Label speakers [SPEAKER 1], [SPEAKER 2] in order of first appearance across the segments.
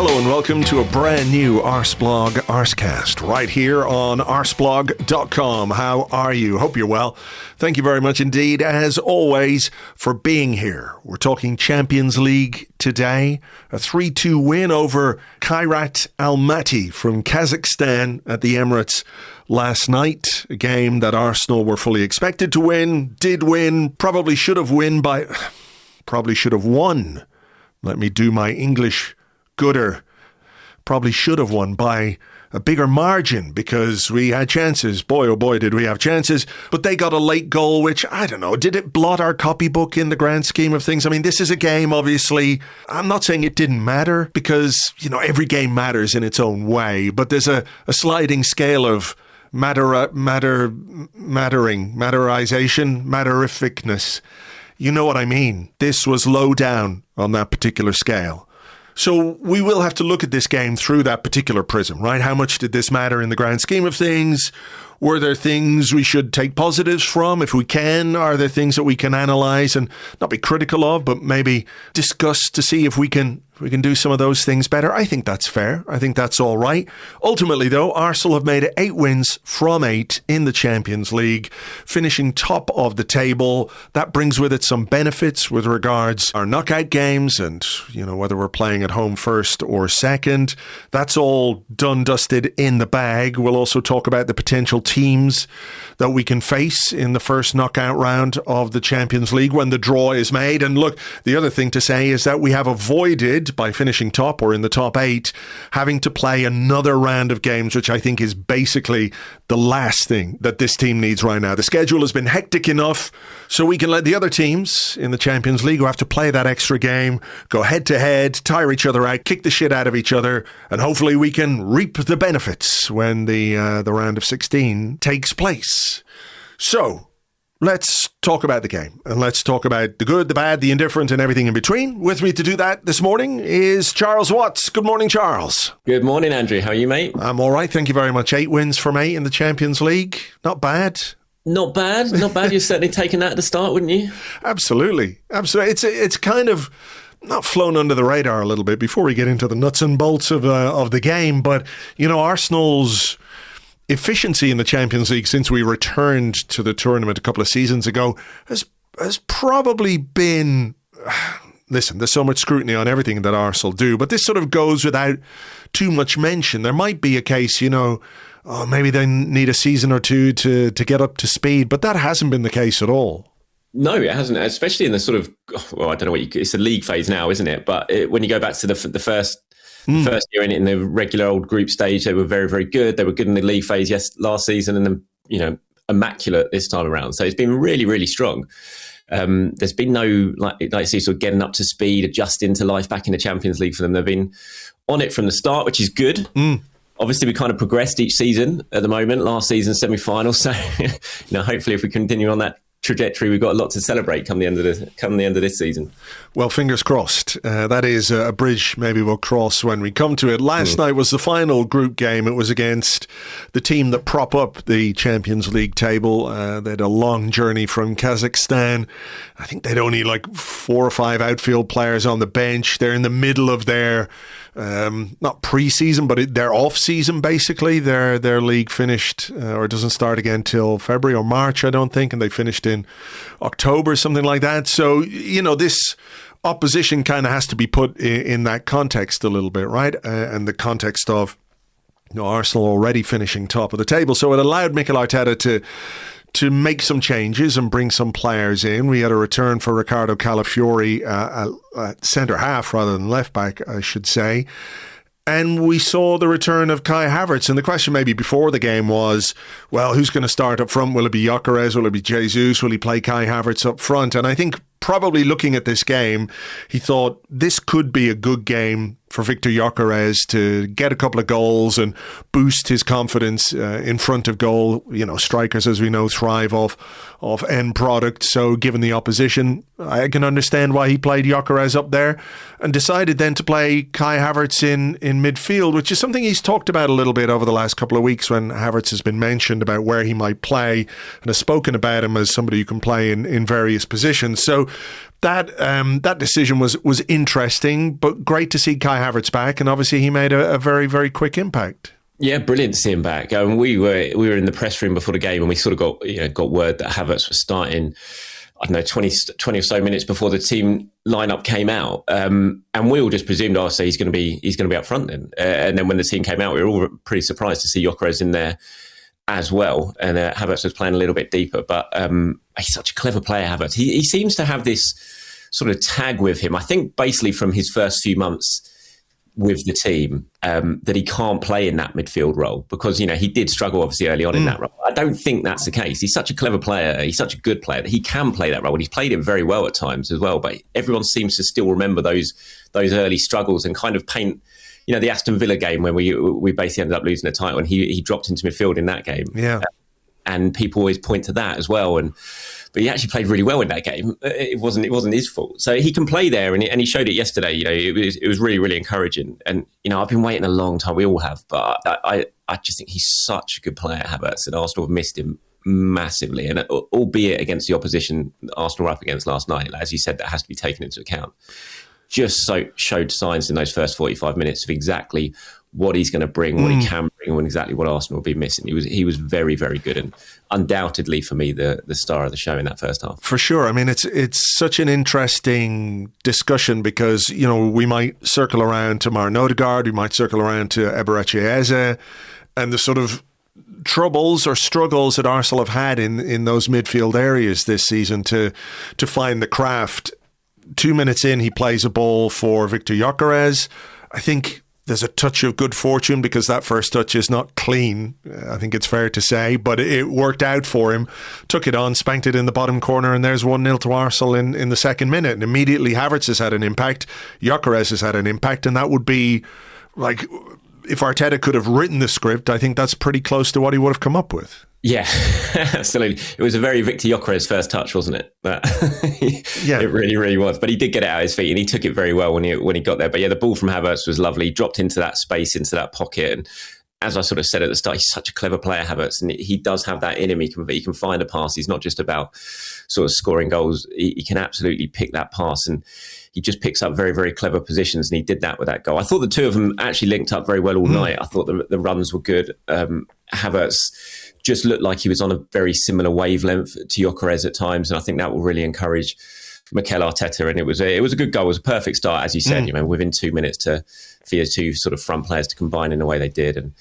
[SPEAKER 1] Hello and welcome to a brand new Arseblog Arsecast right here on arseblog.com. How are you? Hope you're well. Thank you very much indeed, as always, for being here. We're talking Champions League today. A 3-2 win over Kairat Almaty from Kazakhstan at the Emirates last night. A game that Arsenal were fully expected to win, did win, probably should have won. Let me do my English gooder. Probably should have won by a bigger margin because we had chances. Boy, oh boy, did we have chances. But they got a late goal, which, I don't know, did it blot our copybook in the grand scheme of things? I mean, this is a game, obviously. I'm not saying it didn't matter because, every game matters in its own way. But there's a sliding scale of matterificness. You know what I mean? This was low down on that particular scale. So we will have to look at this game through that particular prism, right? How much did this matter in the grand scheme of things? Were there things we should take positives from if we can? Are there things that we can analyse and not be critical of, but maybe discuss to see if we can do some of those things better? I think that's fair. I think that's all right. Ultimately, though, Arsenal have made it 8 wins from 8 in the Champions League, finishing top of the table. That brings with it some benefits with regards our knockout games and, whether we're playing at home first or second. That's all done, dusted, in the bag. We'll also talk about the potential teams that we can face in the first knockout round of the Champions League when the draw is made. And look, the other thing to say is that we have avoided, by finishing top or in the top 8, having to play another round of games, which I think is basically the last thing that this team needs right now. The schedule has been hectic enough so we can let the other teams in the Champions League who have to play that extra game go head to head, tire each other out, kick the shit out of each other, and hopefully we can reap the benefits when the round of 16 takes place. So, let's talk about the game, and let's talk about the good, the bad, the indifferent, and everything in between. With me to do that this morning is Charles Watts. Good morning, Charles.
[SPEAKER 2] Good morning, Andrew. How are you, mate?
[SPEAKER 1] I'm all right, thank you very much. 8 wins from 8 in the Champions League. Not bad.
[SPEAKER 2] Not bad. You're certainly taking that at the start, wouldn't you?
[SPEAKER 1] Absolutely. It's kind of not flown under the radar a little bit before we get into the nuts and bolts of the game. But, Arsenal's efficiency in the Champions League since we returned to the tournament a couple of seasons ago has probably been... Listen, there's so much scrutiny on everything that Arsenal do, but this sort of goes without too much mention. There might be a case, maybe they need a season or two to get up to speed, but that hasn't been the case at all.
[SPEAKER 2] No, it hasn't, especially in the sort of, I don't know it's a league phase now, isn't it? But when you go back to the first year in the regular old group stage, they were very, very good. They were good in the league phase last season, and then, immaculate this time around. So it's been really, really strong. There's been no, like sort of getting up to speed, adjusting to life back in the Champions League for them. They've been on it from the start, which is good. Obviously, we kind of progressed each season at the moment. Last season, semi-final. So, hopefully if we continue on that trajectory, we've got a lot to celebrate come the end of this season.
[SPEAKER 1] Well, fingers crossed. That is a bridge maybe we'll cross when we come to it. Last night was the final group game. It was against the team that prop up the Champions League table. They had a long journey from Kazakhstan. I think they'd only 4 or 5 outfield players on the bench. They're in the middle of their not pre-season, but their off-season, basically. Their league finished, or doesn't start again till February or March, I don't think, and they finished in October, something like that. So, this opposition kind of has to be put in that context a little bit, right? And the context of Arsenal already finishing top of the table. So it allowed Mikel Arteta to make some changes and bring some players in. We had a return for Riccardo Calafiori at centre half rather than left back, I should say. And we saw the return of Kai Havertz. And the question maybe before the game was, well, who's going to start up front? Will it be Gyokeres? Will it be Jesus? Will he play Kai Havertz up front? And I think probably looking at this game, he thought this could be a good game for Viktor Gyokeres to get a couple of goals and boost his confidence in front of goal. Strikers, as we know, thrive off end product. So given the opposition, I can understand why he played Gyokeres up there and decided then to play Kai Havertz in midfield, which is something he's talked about a little bit over the last couple of weeks when Havertz has been mentioned about where he might play and has spoken about him as somebody who can play in various positions. So that decision was interesting, but great to see Kai Havertz back, and obviously he made a very, very quick impact.
[SPEAKER 2] Yeah, brilliant to see him back. We were in the press room before the game, and we sort of got word that Havertz was starting, I don't know, 20 or so minutes before the team lineup came out, and we all just presumed, so he's going to be up front then. And then when the team came out, we were all pretty surprised to see Gyokeres in there as well, and Havertz was playing a little bit deeper. But he's such a clever player, Havertz. He seems to have this sort of tag with him. I think basically from his first few months with the team, that he can't play in that midfield role because, he did struggle obviously early on in that role. I don't think that's the case. He's such a clever player. He's such a good player that he can play that role, and he's played it very well at times as well. But everyone seems to still remember those early struggles and kind of paint, the Aston Villa game when we basically ended up losing the title, and he dropped into midfield in that game.
[SPEAKER 1] Yeah.
[SPEAKER 2] And people always point to that as well. But he actually played really well in that game. It wasn't his fault. So he can play there, and he showed it yesterday. It was really, really encouraging. And I've been waiting a long time. We all have, but I just think he's such a good player, Havertz, and Arsenal have missed him massively. And albeit against the opposition Arsenal were up against last night, as you said, that has to be taken into account. Just showed signs in those first 45 minutes of exactly what he's going to bring, what he can bring, and exactly what Arsenal will be missing. He was very, very good, and undoubtedly for me the star of the show in that first half. For sure.
[SPEAKER 1] I mean, it's such an interesting discussion because we might circle around to Martin Odegaard, we might circle around to Eberechi Eze, and the sort of troubles or struggles that Arsenal have had in those midfield areas this season to find the craft. 2 minutes in, he plays a ball for Viktor Gyokeres. I think there's a touch of good fortune because that first touch is not clean, I think it's fair to say, but it worked out for him. Took it on, spanked it in the bottom corner, and there's 1-0 to Arsenal in the second minute. And immediately Havertz has had an impact, Gyokeres has had an impact, and that would be like, if Arteta could have written the script, I think that's pretty close to what he would have come up with.
[SPEAKER 2] Yeah, absolutely. It was a very Viktor Gyokeres first touch, wasn't it? Yeah, it really, really was. But he did get it out of his feet, and he took it very well when he got there. But yeah, the ball from Havertz was lovely. He dropped into that space, into that pocket, and as I sort of said at the start, he's such a clever player, Havertz, and he does have that in him. He can find a pass. He's not just about sort of scoring goals. He can absolutely pick that pass, and he just picks up very, very clever positions, and he did that with that goal. I thought the two of them actually linked up very well all night. I thought the runs were good. Havertz just looked like he was on a very similar wavelength to Gyokeres at times, and I think that will really encourage Mikel Arteta. And it was a good goal. It was a perfect start, as you said. Within 2 minutes for your two sort of front players to combine in the way they did, and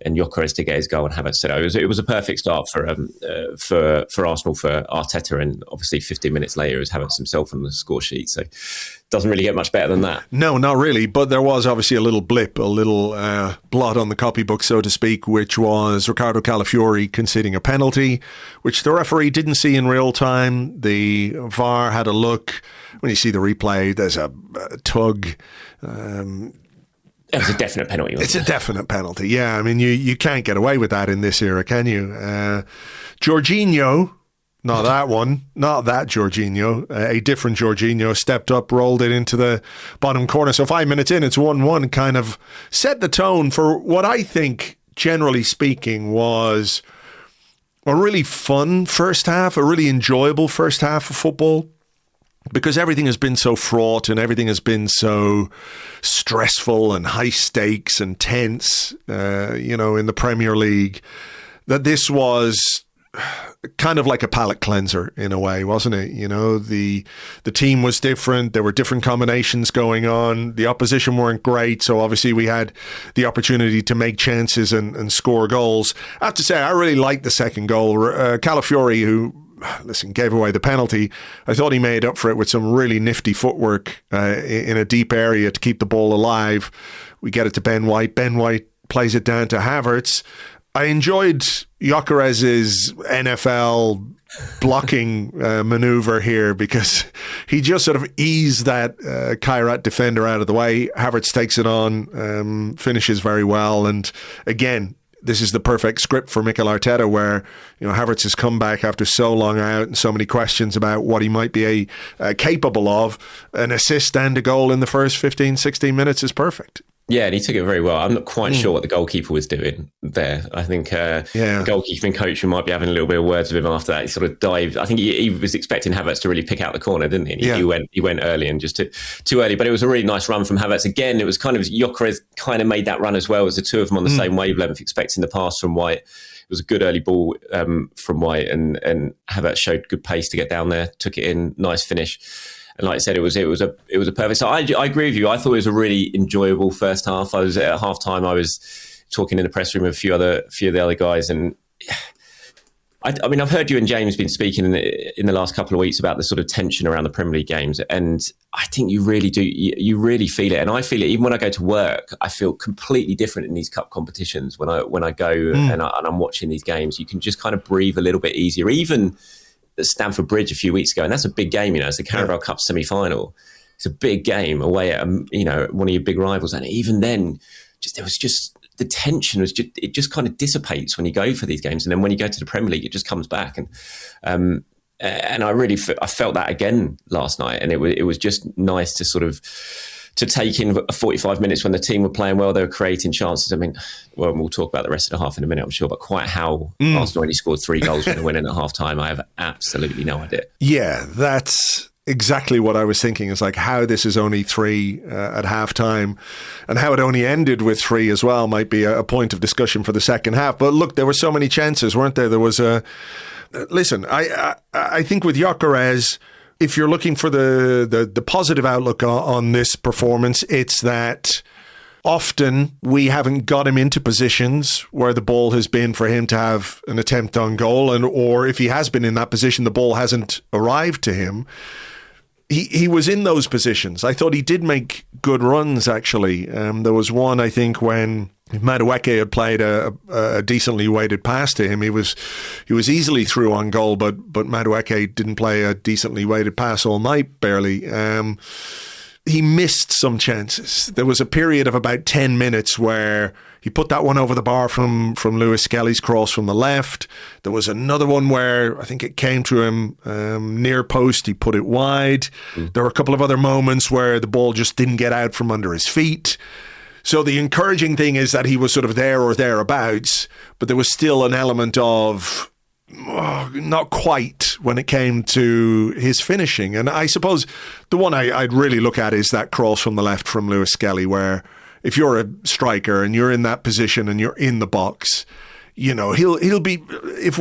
[SPEAKER 2] Gyokeres to get his goal and Havertz. So it was a perfect start for Arsenal, for Arteta, and obviously 15 minutes later it was Havertz himself on the score sheet. So it doesn't really get much better than that.
[SPEAKER 1] No, not really. But there was obviously a little blip, a little blot on the copybook, so to speak, which was Riccardo Calafiori conceding a penalty, which the referee didn't see in real time. The VAR had a look. When you see the replay, there's a tug.
[SPEAKER 2] It was a definite penalty.
[SPEAKER 1] It's a definite penalty. Yeah, I mean, you can't get away with that in this era, can you? Jorginho, not that one, not that Jorginho, a different Jorginho stepped up, rolled it into the bottom corner. So 5 minutes in, it's 1-1, kind of set the tone for what I think, generally speaking, was a really fun first half, a really enjoyable first half of football. Because everything has been so fraught and everything has been so stressful and high stakes and tense, in the Premier League, that this was kind of like a palate cleanser in a way, wasn't it? The team was different. There were different combinations going on. The opposition weren't great. So obviously we had the opportunity to make chances and score goals. I have to say, I really liked the second goal. Calafiori, who gave away the penalty. I thought he made up for it with some really nifty footwork in a deep area to keep the ball alive. We get it to Ben White. Ben White plays it down to Havertz. I enjoyed Gyokeres' NFL blocking maneuver here because he just sort of eased that Kairat defender out of the way. Havertz takes it on, finishes very well, and again, this is the perfect script for Mikel Arteta, where Havertz has come back after so long out and so many questions about what he might be capable of. An assist and a goal in the first 15, 16 minutes is perfect.
[SPEAKER 2] Yeah, and he took it very well. I'm not quite sure what the goalkeeper was doing there. I think the goalkeeping coach might be having a little bit of words with him after that. He sort of dived. I think he was expecting Havertz to really pick out the corner, didn't he? And he went early and just too early. But it was a really nice run from Havertz. Again, it was kind of Gyokeres kind of made that run as well as the two of them on the same wavelength, expecting the pass from White. It was a good early ball from White, and Havertz showed good pace to get down there, took it in, nice finish. And like I said, it was a perfect. So I agree with you. I thought it was a really enjoyable first half. I was at half time. I was talking in the press room with a few of the other guys, and I mean, I've heard you and James been speaking in the last couple of weeks about the sort of tension around the Premier League games, and I think you really do. You really feel it, and I feel it even when I go to work. I feel completely different in these cup competitions when I go and I'm watching these games. You can just kind of breathe a little bit easier, even at Stamford Bridge a few weeks ago, and that's a big game. It's the Carabao Cup semi-final. It's a big game away at one of your big rivals, and even then, there was just the tension was just kind of dissipates when you go for these games, and then when you go to the Premier League, it just comes back. And I really I felt that again last night, and it was just nice to sort of to take in 45 minutes when the team were playing well, they were creating chances. I mean, well, we'll talk about the rest of the half in a minute, I'm sure, but quite how Arsenal only scored 3 goals when they went in at half time, I have absolutely no idea.
[SPEAKER 1] Yeah, that's exactly what I was thinking. Is like how this is only 3 at half time, and how it only ended with 3 as well might be a point of discussion for the second half. But look, there were so many chances, weren't there? There was listen, I think with Gyokeres, if you're looking for the positive outlook on this performance, it's that often we haven't got him into positions where the ball has been for him to have an attempt on goal, or if he has been in that position, the ball hasn't arrived to him. He was in those positions. I thought he did make good runs, actually. There was one, I think, when Madueke had played a decently weighted pass to him. He was easily through on goal, but Madueke didn't play a decently weighted pass all night, barely. He missed some chances. There was a period of about 10 minutes where he put that one over the bar from Lewis Skelly's cross from the left. There was another one where I think it came to him near post. He put it wide. There were a couple of other moments where the ball just didn't get out from under his feet. So the encouraging thing is that he was sort of there or thereabouts, but there was still an element of not quite when it came to his finishing. And I suppose the one I'd really look at is that cross from the left from Lewis Skelly, where if you're a striker and you're in that position and you're in the box, he'll be, if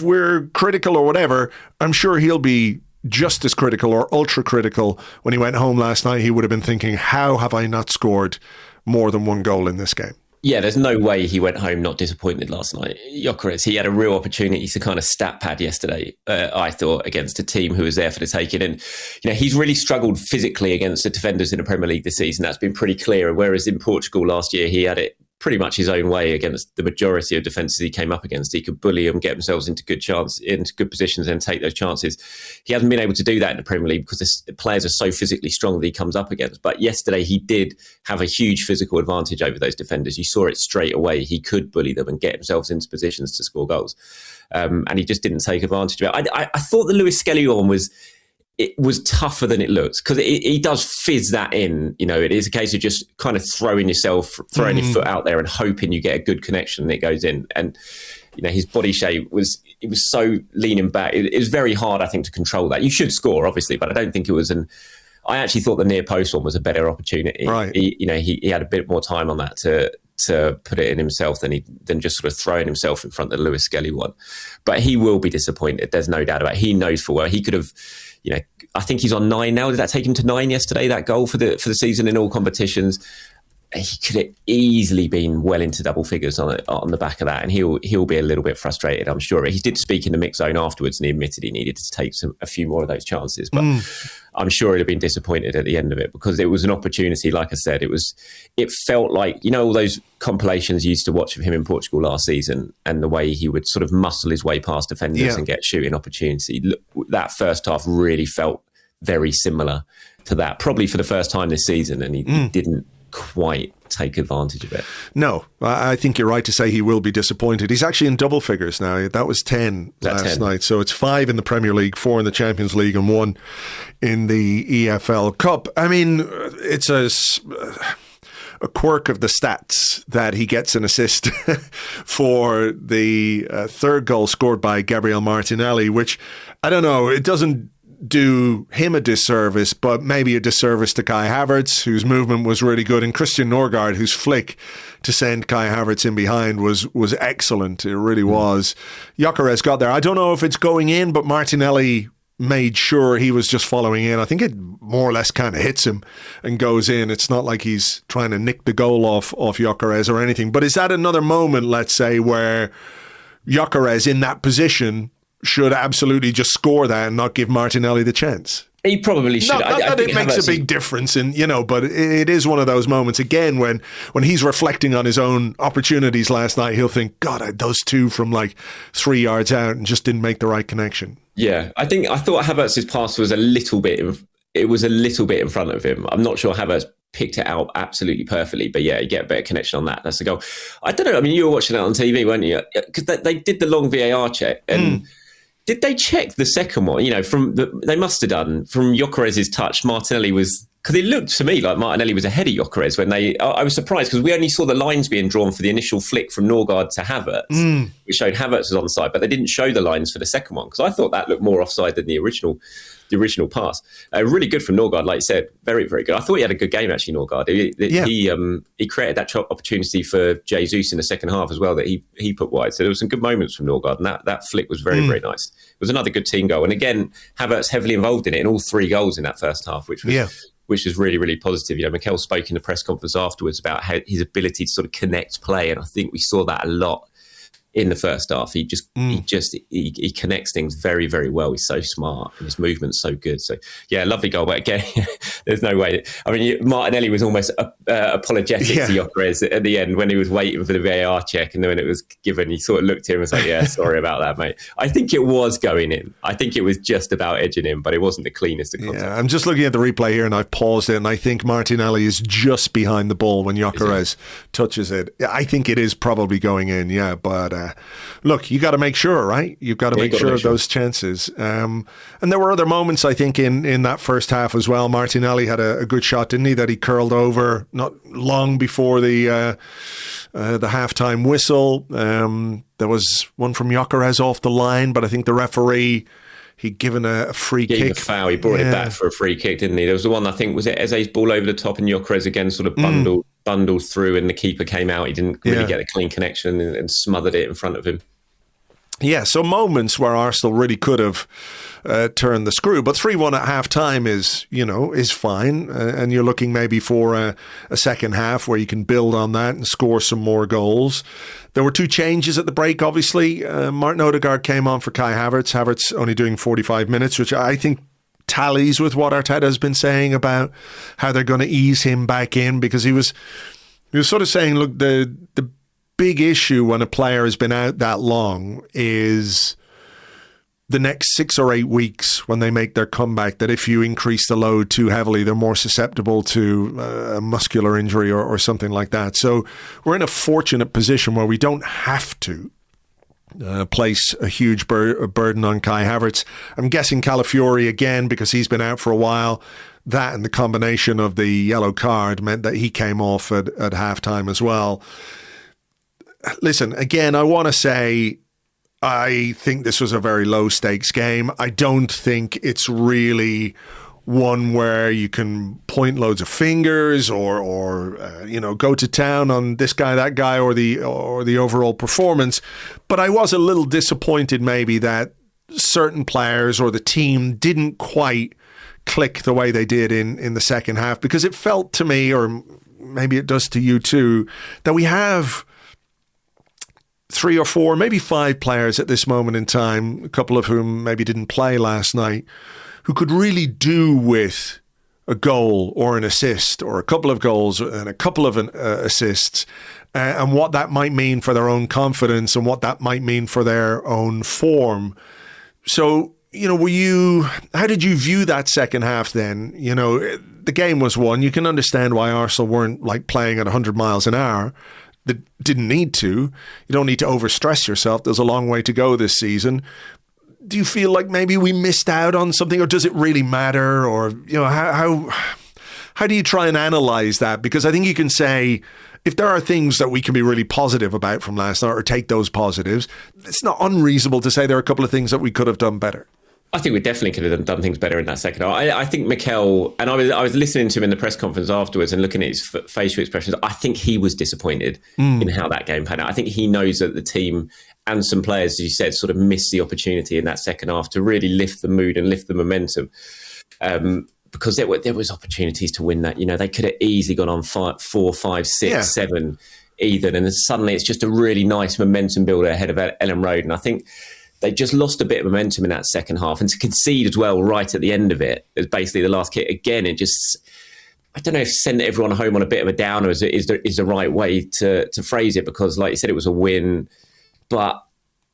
[SPEAKER 1] we're critical or whatever, I'm sure he'll be just as critical or ultra critical. When he went home last night, he would have been thinking, how have I not scored more than 1 goal in this game?
[SPEAKER 2] Yeah, there's no way he went home not disappointed last night. Gyokeres, he had a real opportunity to kind of stat pad yesterday, I thought, against a team who was there for the taking. And, he's really struggled physically against the defenders in the Premier League this season. That's been pretty clear. Whereas in Portugal last year, he had it pretty much his own way against the majority of defences he came up against. He could bully them, get themselves into good positions and take those chances. He hasn't been able to do that in the Premier League because the players are so physically strong that he comes up against. But yesterday he did have a huge physical advantage over those defenders. You saw it straight away. He could bully them and get themselves into positions to score goals. And he just didn't take advantage of it. I thought the Lewis Skelly one was tougher than it looks, because he does fizz that in. It is a case of just kind of throwing your foot out there and hoping you get a good connection and it goes in. And his body shape was so leaning back. It was very hard, I think, to control that. You should score, obviously, but I don't think it was I actually thought the near post one was a better opportunity.
[SPEAKER 1] Right.
[SPEAKER 2] He had a bit more time on that to put it in himself than just sort of throwing himself in front of the Lewis Skelly one. But he will be disappointed. There's no doubt about it. He knows full well he could have. I think he's on 9 now. Did that take him to 9 yesterday? That goal for the season in all competitions. He could have easily been well into double figures on the back of that, and he'll be a little bit frustrated, I'm sure. He did speak in the mix zone afterwards, and he admitted he needed to take a few more of those chances. But I'm sure he'd have been disappointed at the end of it, because it was an opportunity. Like I said, it felt like, all those compilations you used to watch of him in Portugal last season, and the way he would sort of muscle his way past defenders and get shooting opportunity. That first half really felt very similar to that, probably for the first time this season, and he didn't quite take advantage of it. No,
[SPEAKER 1] I think you're right to say he will be disappointed. He's actually in double figures now. That was 10 last night. So it's 5 in the Premier League, 4 in the Champions League and 1 in the EFL Cup. I mean, it's a a quirk of the stats that he gets an assist for the third goal scored by Gabriel Martinelli, which, I don't know, it doesn't do him a disservice, but maybe a disservice to Kai Havertz, whose movement was really good, and Christian Ødegaard, whose flick to send Kai Havertz in behind was excellent. It really was. Gyokeres got there. I don't know if it's going in, but Martinelli made sure he was just following in. I think it more or less kind of hits him and goes in. It's not like he's trying to nick the goal off Gyokeres or anything. But is that another moment, let's say, where Gyokeres in that position should absolutely just score that and not give Martinelli the chance?
[SPEAKER 2] He probably should.
[SPEAKER 1] Not that it makes a big difference, but it is one of those moments, again, when he's reflecting on his own opportunities last night, he'll think, God, I had those two from like 3 yards out and just didn't make the right connection.
[SPEAKER 2] Yeah, I thought Havertz's pass was a little bit in front of him. I'm not sure Havertz picked it out absolutely perfectly, but yeah, you get a better connection on that. That's the goal. I don't know. I mean, you were watching it on TV, weren't you? Because they did the long VAR check and. Did they check the second one? They must have done from Gyokeres' touch. Martinelli was, because it looked to me like Martinelli was ahead of Gyokeres when I was surprised because we only saw the lines being drawn for the initial flick from Ødegaard to Havertz, which showed Havertz was onside, but they didn't show the lines for the second one because I thought that looked more offside than the original pass. Really good from Ødegaard, like you said, very, very good. I thought he had a good game actually, Ødegaard. He created that opportunity for Jesus in the second half as well that he put wide. So there were some good moments from Ødegaard, and that flick was very, very nice. It was another good team goal, and again, Havertz heavily involved in it in all 3 goals in that first half, which was really, really positive. Mikel spoke in the press conference afterwards about his ability to sort of connect play, and I think we saw that a lot in the first half. He connects things very, very well. He's so smart and his movement's so good. So yeah, lovely goal. But again, there's no way. I mean, Martinelli was almost apologetic to Gyokeres at the end when he was waiting for the VAR check, and then when it was given, he sort of looked at him and was like, "Yeah, sorry about that, mate." I think it was going in. I think it was just about edging in, but it wasn't the cleanest of contact. Yeah,
[SPEAKER 1] I'm just looking at the replay here, and I've paused it, and I think Martinelli is just behind the ball when Gyokeres touches it. I think it is probably going in. Yeah, but. Look, you got to make sure, right? You've got to make sure of those chances. And there were other moments, I think, in that first half as well. Martinelli had a good shot, didn't he, that he curled over not long before the halftime whistle. There was one from Gyokeres off the line, but I think the referee, he'd given a free kick.
[SPEAKER 2] A foul. He brought it back for a free kick, didn't he? There was the one, I think, was it Eze's ball over the top and Gyokeres again sort of bundled through and the keeper came out. He didn't really get a clean connection and smothered it in front of him.
[SPEAKER 1] Yeah, so moments where Arsenal really could have turned the screw, but 3-1 at half-time is fine, and you're looking maybe for a second half where you can build on that and score some more goals. There were 2 changes at the break, obviously. Martin Odegaard came on for Kai Havertz. Havertz only doing 45 minutes, which I think tallies with what Arteta has been saying about how they're going to ease him back in, because he was sort of saying, look, the big issue when a player has been out that long is the next 6 or 8 weeks when they make their comeback, that if you increase the load too heavily, they're more susceptible to a muscular injury or something like that. So we're in a fortunate position where we don't have to place a huge burden on Kai Havertz. I'm guessing Calafiori again, because he's been out for a while. That and the combination of the yellow card meant that he came off at halftime as well. Listen, again, I want to say I think this was a very low stakes game. I don't think it's really one where you can point loads of fingers or go to town on this guy, that guy, or the overall performance. But I was a little disappointed maybe that certain players or the team didn't quite click the way they did in the second half, because it felt to me, or maybe it does to you too, that we have 3 or 4, maybe 5 players at this moment in time, a couple of whom maybe didn't play last night, who could really do with a goal or an assist, or a couple of goals and a couple of assists, and what that might mean for their own confidence and what that might mean for their own form. So, how did you view that second half then? The game was won. You can understand why Arsenal weren't like playing at 100 miles an hour. They didn't need to. You don't need to overstress yourself. There's a long way to go this season. Do you feel like maybe we missed out on something, or does it really matter? Or, how do you try and analyse that? Because I think you can say, if there are things that we can be really positive about from last night or take those positives, it's not unreasonable to say there are a couple of things that we could have done better.
[SPEAKER 2] I think we definitely could have done things better in that second half. I think Mikel, and I was listening to him in the press conference afterwards and looking at his facial expressions, I think he was disappointed in how that game panned out. I think he knows that the team and some players, as you said, sort of missed the opportunity in that second half to really lift the mood and lift the momentum. Because there was opportunities to win that. You know, they could have easily gone on 4, 5, 6, 7 even. And then suddenly it's just a really nice momentum builder ahead of Ellen Road. And I think they just lost a bit of momentum in that second half. And to concede as well right at the end of it, as basically the last kick, again, it just, I don't know if send everyone home on a bit of a downer is the right way to phrase it, because like you said, it was a win. But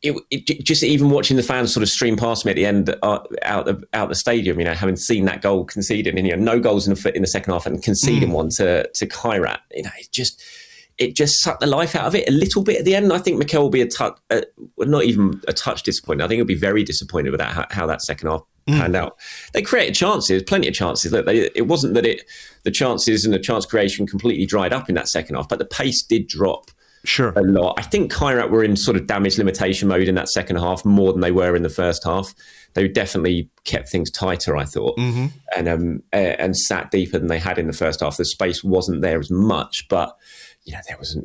[SPEAKER 2] it just, even watching the fans sort of stream past me at the end out the stadium, you know, having seen that goal conceded, and, you know, no goals in the second half and conceding one to Kairat, you know, it just sucked the life out of it a little bit at the end. I think Mikel will be not even a touch disappointed. I think he'll be very disappointed with how that second half panned out. They created chances, plenty of chances. It wasn't that the chances and the chance creation completely dried up in that second half, but the pace did drop.
[SPEAKER 1] Sure.
[SPEAKER 2] A lot. I think Kairat were in sort of damage limitation mode in that second half more than they were in the first half. They definitely kept things tighter, I thought, and sat deeper than they had in the first half. The space wasn't there as much, but you know,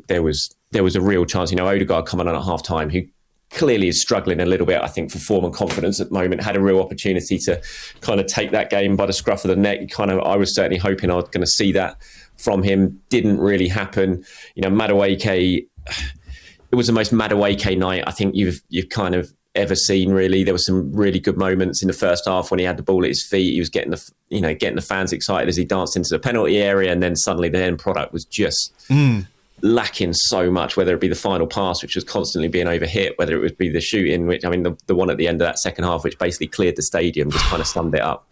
[SPEAKER 2] there was a real chance. You know, Ødegaard coming on at half time, who clearly is struggling a little bit, I think, for form and confidence at the moment, had a real opportunity to kind of take that game by the scruff of the neck. I was certainly hoping I was going to see that from him. Didn't really happen. You know, Madueke, it was the most Madueke night I think you've kind of ever seen, really. There were some really good moments in the first half when he had the ball at his feet. He was getting the fans excited as he danced into the penalty area, and then suddenly the end product was just lacking so much, whether it be the final pass, which was constantly being overhit, whether it would be the shooting, which, I mean, the one at the end of that second half, which basically cleared the stadium, just kind of summed it up.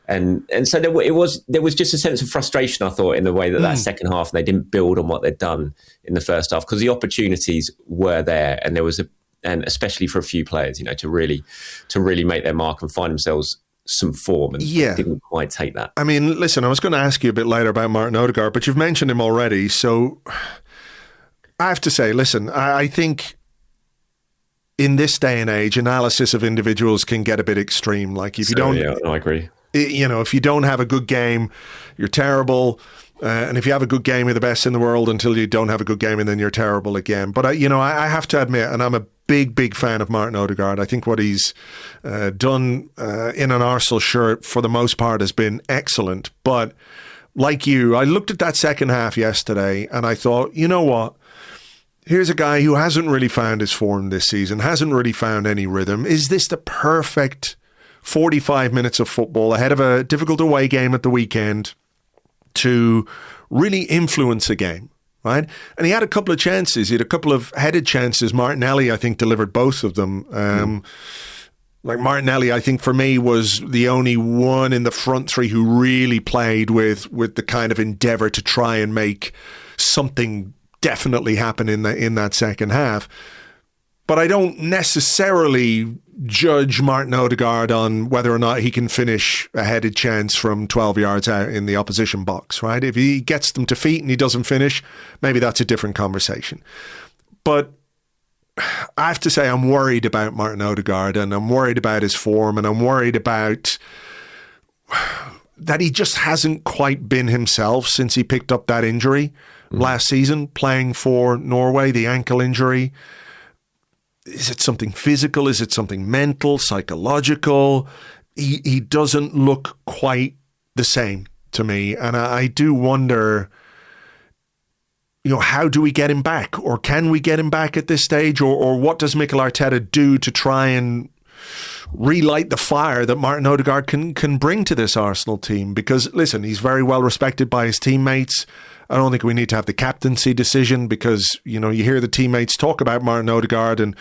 [SPEAKER 2] And so there was just a sense of frustration, I thought, in the way that second half, they didn't build on what they'd done in the first half, because the opportunities were there, and there was and especially for a few players, you know, to really make their mark and find themselves some form, and didn't quite take that.
[SPEAKER 1] I mean, listen, I was going to ask you a bit later about Martin Odegaard, but you've mentioned him already, so I have to say, listen, I think in this day and age, analysis of individuals can get a bit extreme. Like, if you don't,
[SPEAKER 2] I agree.
[SPEAKER 1] You know, if you don't have a good game, you're terrible. And if you have a good game, you're the best in the world until you don't have a good game, and then you're terrible again. But, I have to admit, and I'm a big fan of Martin Odegaard. I think what he's done in an Arsenal shirt for the most part has been excellent. But like you, I looked at that second half yesterday and I thought, you know what? Here's a guy who hasn't really found his form this season, hasn't really found any rhythm. Is this the perfect 45 minutes of football ahead of a difficult away game at the weekend to really influence a game, right? And he had a couple of chances. He had a couple of headed chances. Martinelli, I think, delivered both of them. Like, Martinelli, I think, for me, was the only one in the front three who really played with the kind of endeavour to try and make something definitely happen in that second half. But I don't necessarily judge Martin Odegaard on whether or not he can finish a headed chance from 12 yards out in the opposition box, right? If he gets them to feet and he doesn't finish, maybe that's a different conversation. But I have to say, I'm worried about Martin Odegaard, and I'm worried about his form, and I'm worried about that he just hasn't quite been himself since he picked up that injury last season, playing for Norway, the ankle injury. Is it something physical? Is it something mental, psychological? He doesn't look quite the same to me. And I do wonder, how do we get him back? Or can we get him back at this stage? Or what does Mikel Arteta do to try and relight the fire that Martin Odegaard can bring to this Arsenal team? Because, listen, he's very well respected by his teammates. I don't think we need to have the captaincy decision because, you hear the teammates talk about Martin Odegaard and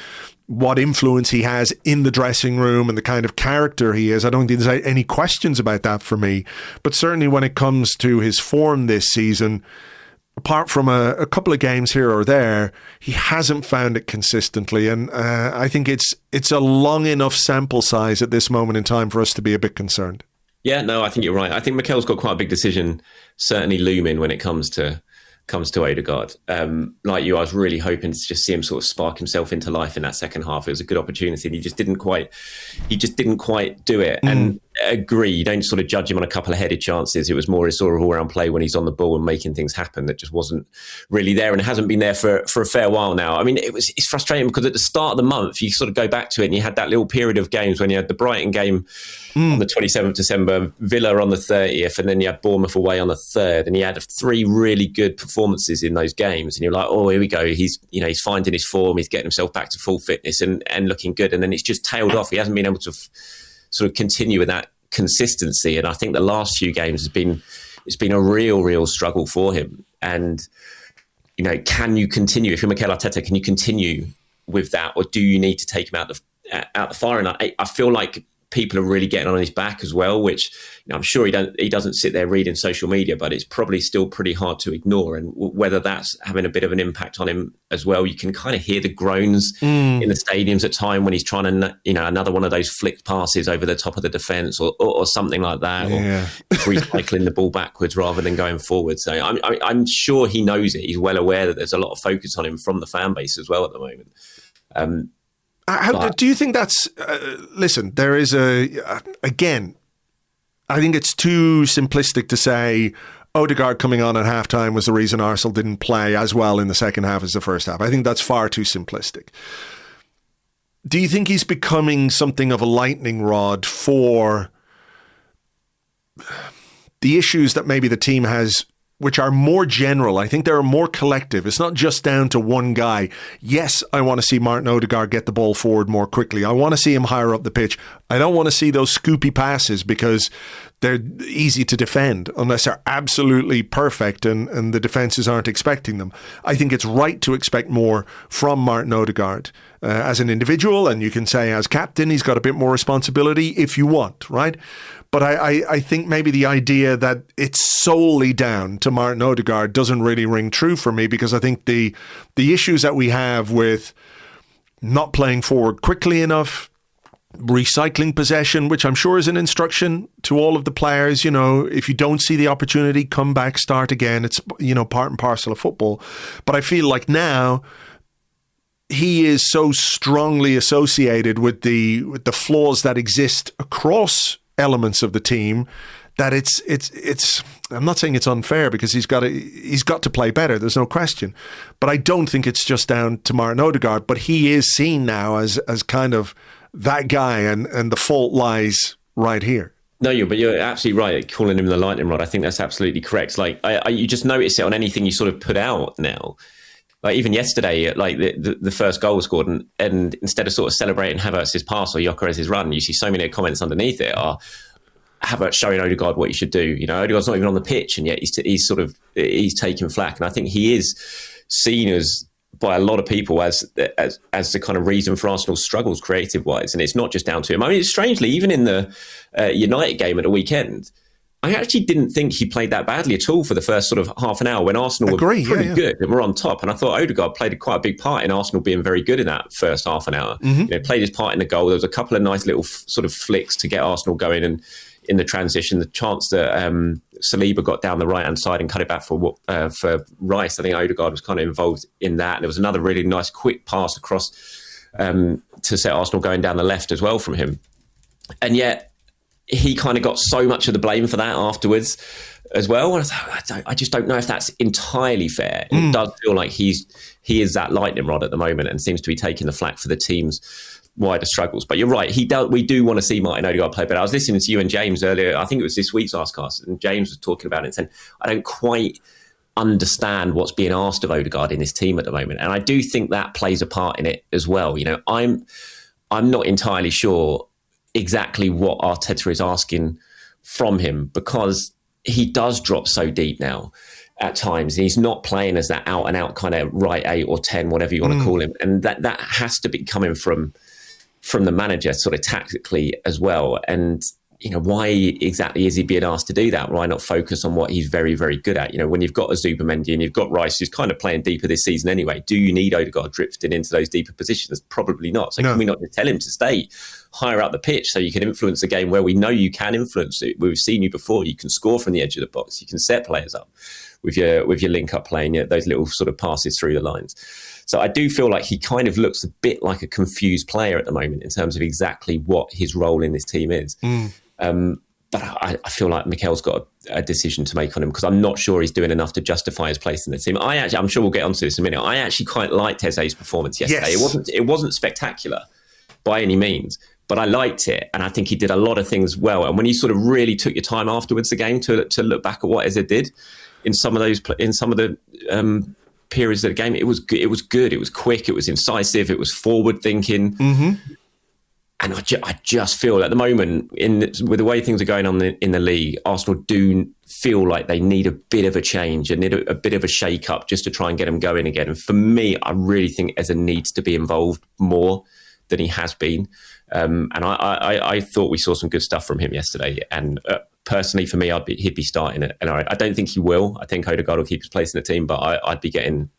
[SPEAKER 1] what influence he has in the dressing room and the kind of character he is. I don't think there's any questions about that for me. But certainly when it comes to his form this season, apart from a couple of games here or there, he hasn't found it consistently. And I think it's a long enough sample size at this moment in time for us to be a bit concerned.
[SPEAKER 2] Yeah, no, I think you're right. I think Mikel's got quite a big decision certainly looming when it comes to Ødegaard. Like you, I was really hoping to just see him sort of spark himself into life in that second half. It was a good opportunity, and he just didn't quite do it. And agree, you don't sort of judge him on a couple of headed chances. It was more his sort of all-round play when he's on the ball and making things happen that just wasn't really there, and it hasn't been there for a fair while now. I mean, it's frustrating because at the start of the month, you sort of go back to it and you had that little period of games when you had the Brighton game on the 27th of December, Villa on the 30th, and then you had Bournemouth away on the 3rd, and he had 3 really good performances in those games, and you're like, oh, here we go, he's finding his form, he's getting himself back to full fitness and looking good, and then it's just tailed off. He hasn't been able to sort of continue with that consistency, and I think the last few games it's been a real struggle for him. And can you continue, if you're Mikel Arteta, can you continue with that, or do you need to take him out the fire? And I feel like people are really getting on his back as well, which I'm sure he doesn't sit there reading social media, but it's probably still pretty hard to ignore. And whether that's having a bit of an impact on him as well, you can kind of hear the groans in the stadiums at time when he's trying to, another one of those flicked passes over the top of the defence or something like that, or recycling the ball backwards rather than going forward. So I'm sure he knows it. He's well aware that there's a lot of focus on him from the fan base as well at the moment.
[SPEAKER 1] How do you think that's... listen, there is again, I think it's too simplistic to say Ødegaard coming on at halftime was the reason Arsenal didn't play as well in the second half as the first half. I think that's far too simplistic. Do you think he's becoming something of a lightning rod for the issues that maybe the team has, which are more general? I think they're more collective. It's not just down to one guy. Yes, I want to see Martin Odegaard get the ball forward more quickly. I want to see him higher up the pitch. I don't want to see those scoopy passes because they're easy to defend unless they're absolutely perfect and the defences aren't expecting them. I think it's right to expect more from Martin Odegaard as an individual, and you can say as captain, he's got a bit more responsibility if you want, right? But I think maybe the idea that it's solely down to Martin Odegaard doesn't really ring true for me, because I think the issues that we have with not playing forward quickly enough, recycling possession, which I'm sure is an instruction to all of the players, if you don't see the opportunity, come back, start again. It's, part and parcel of football. But I feel like now he is so strongly associated with the flaws that exist across elements of the team that it's I'm not saying it's unfair, because he's got to play better, there's no question, but I don't think it's just down to Martin Odegaard. But he is seen now as kind of that guy, and the fault lies right here.
[SPEAKER 2] No, but you're absolutely right calling him the lightning rod. I think that's absolutely correct. Like you just notice it on anything you sort of put out now. Like even yesterday, like the first goal was scored, and instead of sort of celebrating Havertz's pass or Gyokeres' run, you see so many comments underneath it are Havertz showing Ødegaard what he should do. Ødegaard's not even on the pitch, and yet he's taking flack. And I think he is seen as, by a lot of people, as the kind of reason for Arsenal's struggles creative wise, and it's not just down to him. I mean, strangely, even in the United game at the weekend, I actually didn't think he played that badly at all for the first sort of half an hour when Arsenal were pretty good and were on top. And I thought Ødegaard played quite a big part in Arsenal being very good in that first half an hour. Played his part in the goal. There was a couple of nice little sort of flicks to get Arsenal going, and in the transition, the chance that Saliba got down the right-hand side and cut it back for Rice. I think Ødegaard was kind of involved in that. And there was another really nice quick pass across to set Arsenal going down the left as well from him. And yet, he kind of got so much of the blame for that afterwards as well. And I just don't know if that's entirely fair. It does feel like he is that lightning rod at the moment and seems to be taking the flak for the team's wider struggles. But you're right, we do want to see Martin Odegaard play better. I was listening to you and James earlier, I think it was this week's Arsecast, and James was talking about it and saying, I don't quite understand what's being asked of Ødegaard in this team at the moment. And I do think that plays a part in it as well. I'm not entirely sure exactly what Arteta is asking from him, because he does drop so deep now at times. He's not playing as that out and out kind of right 8 or 10, whatever you want to call him. And that has to be coming from the manager sort of tactically as well. And why exactly is he being asked to do that? Why not focus on what he's very, very good at? When you've got a Zubimendi and you've got Rice, who's kind of playing deeper this season anyway, do you need Ødegaard drifting into those deeper positions? Probably not. So can we not just tell him to stay higher up the pitch so you can influence the game where we know you can influence it? We've seen you before. You can score from the edge of the box. You can set players up with your link-up playing, those little sort of passes through the lines. So I do feel like he kind of looks a bit like a confused player at the moment in terms of exactly what his role in this team is. But I feel like Mikel's got a decision to make on him because I'm not sure he's doing enough to justify his place in the team. I'm sure we'll get onto this in a minute. I actually quite liked Eze's performance yesterday. Yes. It wasn't spectacular by any means, but I liked it, and I think he did a lot of things well. And when you sort of really took your time afterwards the game to look back at what Eze did in some of the periods of the game, it was good. It was quick. It was incisive. It was forward thinking. Mm-hmm. And I just feel at the moment, with the way things are going on in the league, Arsenal do feel like they need a bit of a change and need a bit of a shake-up just to try and get them going again. And for me, I really think Eze needs to be involved more than he has been. And I thought we saw some good stuff from him yesterday. And personally, for me, he'd be starting it. And I don't think he will. I think Ødegaard will keep his place in the team, but I'd be getting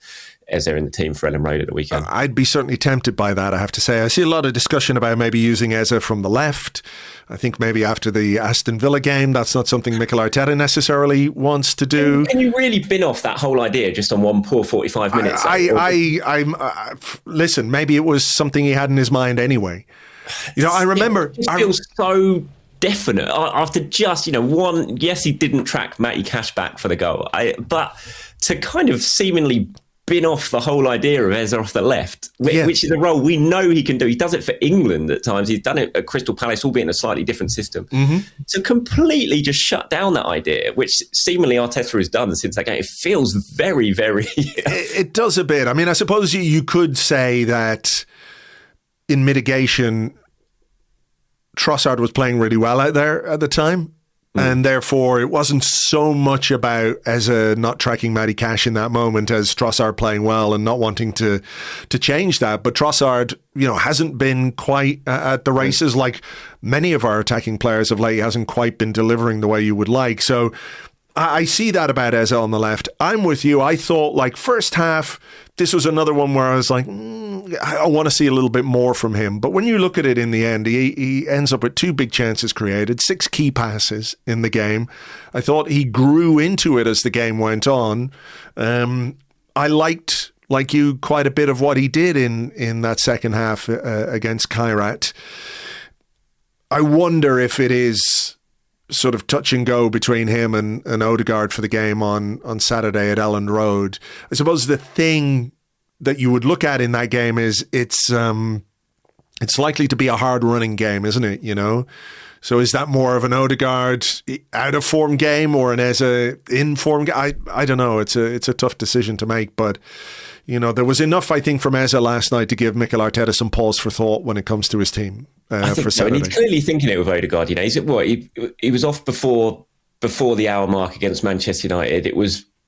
[SPEAKER 2] Eze in the team for Ellen Road at the weekend.
[SPEAKER 1] I'd be certainly tempted by that, I have to say. I see a lot of discussion about maybe using Eze from the left. I think maybe after the Aston Villa game, that's not something Mikel Arteta necessarily wants to do.
[SPEAKER 2] Can you really bin off that whole idea just on one poor 45 minutes?
[SPEAKER 1] Listen, maybe it was something he had in his mind anyway. I remember...
[SPEAKER 2] It just feels so definite after just, one... Yes, he didn't track Matty Cash back for the goal, but to kind of seemingly bin off the whole idea of Eze off the left, which is a role we know he can do. He does it for England at times. He's done it at Crystal Palace, albeit in a slightly different system. Mm-hmm. To completely just shut down that idea, which seemingly Arteta has done since that game, it feels very, very...
[SPEAKER 1] It does a bit. I mean, I suppose you could say that in mitigation, Trossard was playing really well out there at the time. And therefore, it wasn't so much about Eze not tracking Matty Cash in that moment as Trossard playing well and not wanting to change that. But Trossard, hasn't been quite at the races like many of our attacking players of late. He hasn't quite been delivering the way you would like. So I see that about Eze on the left. I'm with you. I thought, first half, this was another one where I was like, I want to see a little bit more from him. But when you look at it in the end, he ends up with 2 big chances created, 6 key passes in the game. I thought he grew into it as the game went on. I liked, like you, quite a bit of what he did in that second half against Kairat. I wonder if it is sort of touch and go between him and Ødegaard for the game on Saturday at Elland Road. I suppose the thing that you would look at in that game is it's likely to be a hard running game, isn't it? So is that more of an Ødegaard out of form game or an Eze in form game? I don't know. It's a tough decision to make, but there was enough, I think, from Eze last night to give Mikel Arteta some pause for thought when it comes to his team.
[SPEAKER 2] I think so, and he's clearly thinking it with Ødegaard. He was off before the hour mark against Manchester United. It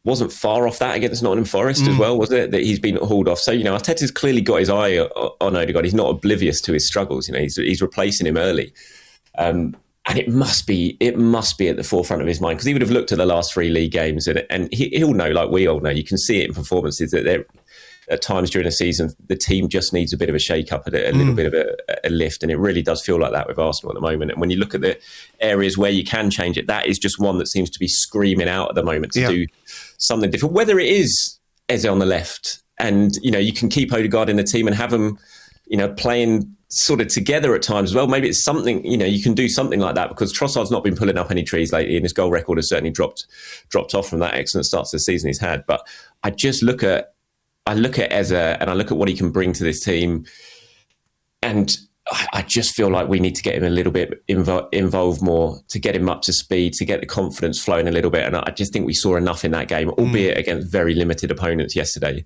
[SPEAKER 2] wasn't far off that against Nottingham Forest as well, was it? That he's been hauled off. So Arteta's clearly got his eye on Ødegaard. He's not oblivious to his struggles. He's replacing him early, and it must be at the forefront of his mind because he would have looked at the last 3 league games and he'll know, like we all know. You can see it in performances that they're. At times during the season, the team just needs a bit of a shake-up, a little bit of a lift, and it really does feel like that with Arsenal at the moment. And when you look at the areas where you can change it, that is just one that seems to be screaming out at the moment to do something different. Whether it is Eze on the left, and you can keep Ødegaard in the team and have them, playing sort of together at times as well. Maybe it's something you can do something like that because Trossard's not been pulling up any trees lately, and his goal record has certainly dropped off from that excellent start to the season he's had. But I just look at Eze and I look at what he can bring to this team, and I just feel like we need to get him a little bit involved more to get him up to speed, to get the confidence flowing a little bit. And I just think we saw enough in that game, albeit against very limited opponents yesterday,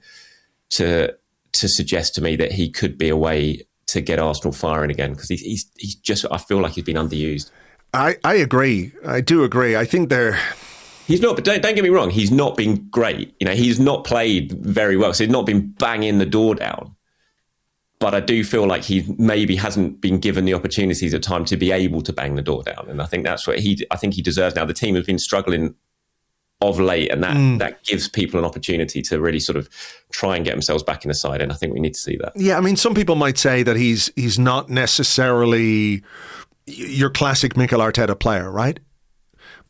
[SPEAKER 2] to suggest to me that he could be a way to get Arsenal firing again because he's just, I feel like he's been underused.
[SPEAKER 1] I agree. I do agree. I think
[SPEAKER 2] he's not, but don't get me wrong, he's not been great. He's not played very well, so he's not been banging the door down. But I do feel like he maybe hasn't been given the opportunities at time to be able to bang the door down. And I think that's what he deserves now. The team has been struggling of late, and that gives people an opportunity to really sort of try and get themselves back in the side. And I think we need to see that. Yeah,
[SPEAKER 1] I mean, some people might say that he's not necessarily your classic Mikel Arteta player, right?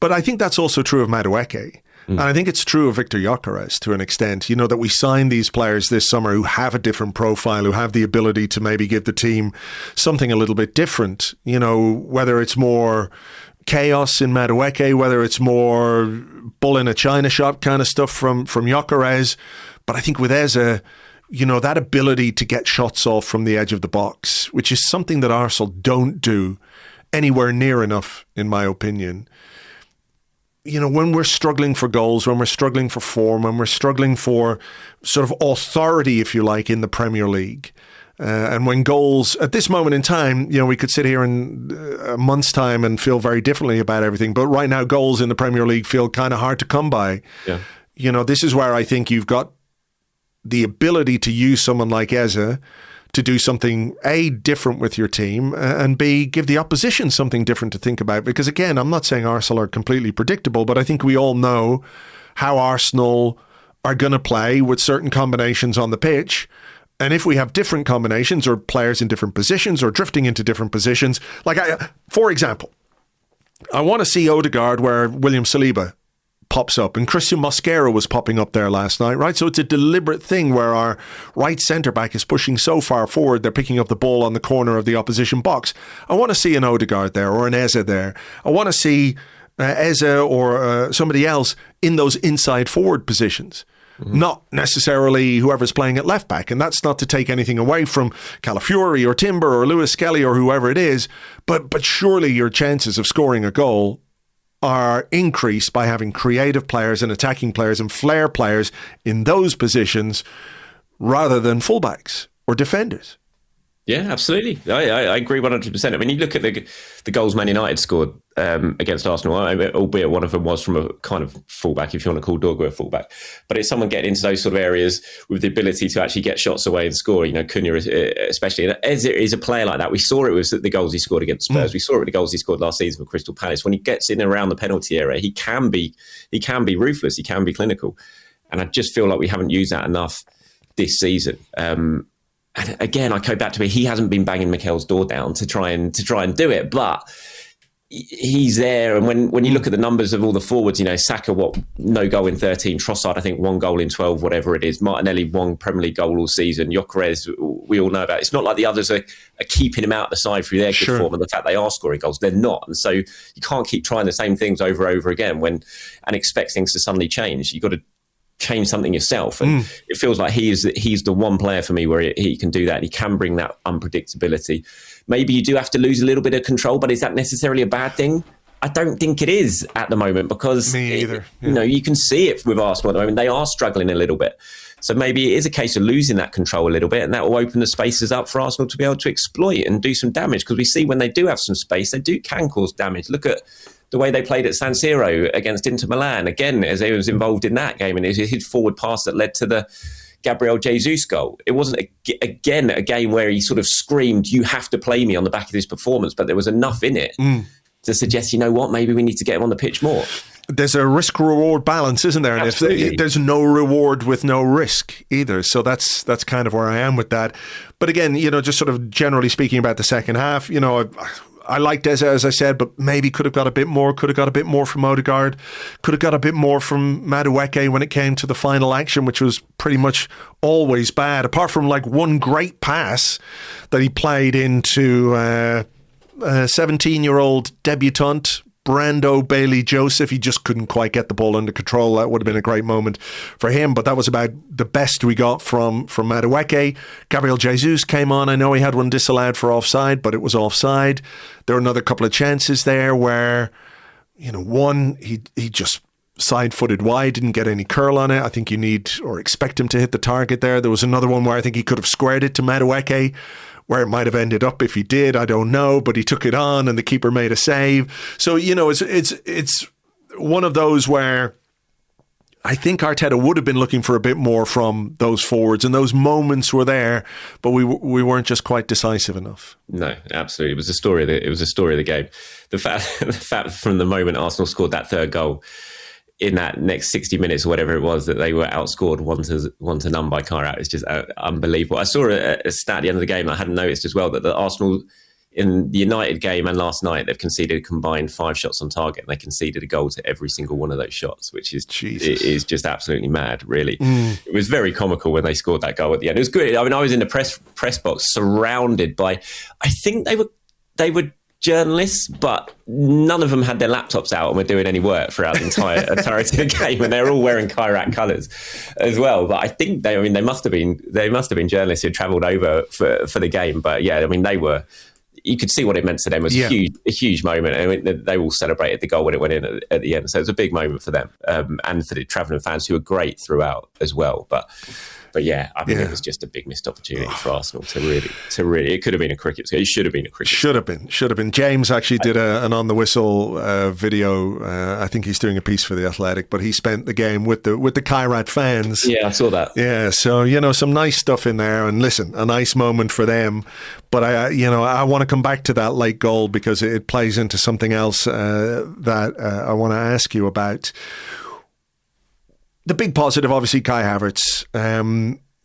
[SPEAKER 1] But I think that's also true of Madueke. And I think it's true of Viktor Gyokeres to an extent, that we signed these players this summer who have a different profile, who have the ability to maybe give the team something a little bit different, whether it's more chaos in Madueke, whether it's more bull in a china shop kind of stuff from Gyokeres. But I think with Eze, that ability to get shots off from the edge of the box, which is something that Arsenal don't do anywhere near enough, in my opinion. When we're struggling for goals, when we're struggling for form, when we're struggling for sort of authority, if you like, in the Premier League, and when goals, at this moment in time, we could sit here in a month's time and feel very differently about everything. But right now, goals in the Premier League feel kind of hard to come by. Yeah. This is where I think you've got the ability to use someone like Eze to do something, A, different with your team, and B, give the opposition something different to think about. Because again, I'm not saying Arsenal are completely predictable, but I think we all know how Arsenal are going to play with certain combinations on the pitch. And if we have different combinations or players in different positions or drifting into different positions, for example, I want to see Ødegaard where William Saliba pops up, and Christian Mosquera was popping up there last night, right? So it's a deliberate thing where our right centre-back is pushing so far forward, they're picking up the ball on the corner of the opposition box. I want to see an Ødegaard there or an Eze there. I want to see Eze or somebody else in those inside forward positions. Not necessarily whoever's playing at left back. And that's not to take anything away from Calafiori or Timber or Lewis Skelly or whoever it is. But surely your chances of scoring a goal are increased by having creative players and attacking players and flair players in those positions rather than fullbacks or defenders.
[SPEAKER 2] Yeah, absolutely. I agree 100%. I mean, you look at the goals Man United scored against Arsenal, albeit one of them was from a kind of fullback, if you want to call Ødegaard a fullback. But it's someone getting into those sort of areas with the ability to actually get shots away and score. Cunha especially. And Eze is a player like that. We saw it with the goals he scored against Spurs. We saw it with the goals he scored last season for Crystal Palace. When he gets in and around the penalty area, he can be ruthless. He can be clinical. And I just feel like we haven't used that enough this season. And again, I go back to it. He hasn't been banging Mikel's door down to try and do it, but he's there. And when you look at the numbers of all the forwards, Saka, no goal in 13, Trossard, I think 1 goal in 12, whatever it is. Martinelli, 1 Premier League goal all season. Gyokeres, we all know about. It's not like the others are keeping him out of the side through their good form and the fact they are scoring goals. They're not. And so you can't keep trying the same things over and over again and expect things to suddenly change. You've got to change something yourself, and it feels like he's the one player for me where he can do that. He can bring that unpredictability. Maybe you do have to lose a little bit of control, but is that necessarily a bad thing? I don't think it is at the moment, because
[SPEAKER 1] me either. Yeah.
[SPEAKER 2] You can see it with Arsenal at the moment. They are struggling a little bit, so maybe it is a case of losing that control a little bit, and that will open the spaces up for Arsenal to be able to exploit and do some damage, because we see when they do have some space, they can cause damage. Look at the way they played at San Siro against Inter Milan. Again, as he was involved in that game, and it was his forward pass that led to the Gabriel Jesus goal. It wasn't, again, a game where he sort of screamed, "You have to play me," on the back of his performance, but there was enough in it to suggest, maybe we need to get him on the pitch more.
[SPEAKER 1] There's a risk-reward balance, isn't there? And if there's no reward with no risk either. So that's kind of where I am with that. But again, just sort of generally speaking about the second half, I liked Eze, as I said, but maybe could have got a bit more, from Ødegaard, could have got a bit more from Madueke when it came to the final action, which was pretty much always bad, apart from one great pass that he played into a 17-year-old debutant, Brando Bailey-Joseph. He just couldn't quite get the ball under control. That would have been a great moment for him, but that was about the best we got from Madueke. Gabriel Jesus came on. I know he had one disallowed for offside, but it was offside. There were another couple of chances there where, one, he just side-footed wide, didn't get any curl on it. I think you need or expect him to hit the target there. There was another one where I think he could have squared it to Madueke. Where it might have ended up if he did, I don't know, but he took it on and the keeper made a save. So, it's one of those where I think Arteta would have been looking for a bit more from those forwards, and those moments were there, but we weren't just quite decisive enough.
[SPEAKER 2] No, absolutely. It was a story of the game. The fact from the moment Arsenal scored that third goal, in that next 60 minutes or whatever it was, that they were outscored 1-0 by Kairat is just unbelievable. I saw a stat at the end of the game I hadn't noticed as well, that the Arsenal in the United game and last night, they've conceded a combined 5 shots on target, and they conceded a goal to every single one of those shots, which is just absolutely mad, really. It was very comical when they scored that goal at the end. It was good. I mean, I was in the press box surrounded by, I think they were journalists, but none of them had their laptops out and were doing any work throughout the entirety of the game, and they're all wearing Kairat colours as well. But I think they must have been journalists who travelled over for the game. But yeah, I mean, you could see what it meant to them. It was a huge moment. I mean, they all celebrated the goal when it went in at the end. So it was a big moment for them, and for the travelling fans who were great throughout as well. But yeah, I mean, it was just a big missed opportunity for Arsenal to really. It could have been a cricket. It should have been a cricket. Should have been. James actually did an on the whistle video. I think he's doing a piece for The Athletic, but he spent the game with the Kairat fans. Yeah, I saw that. Yeah, so some nice stuff in there, and listen, a nice moment for them. But I want to come back to that late goal because it plays into something else that I want to ask you about. The big positive, obviously, Kai Havertz.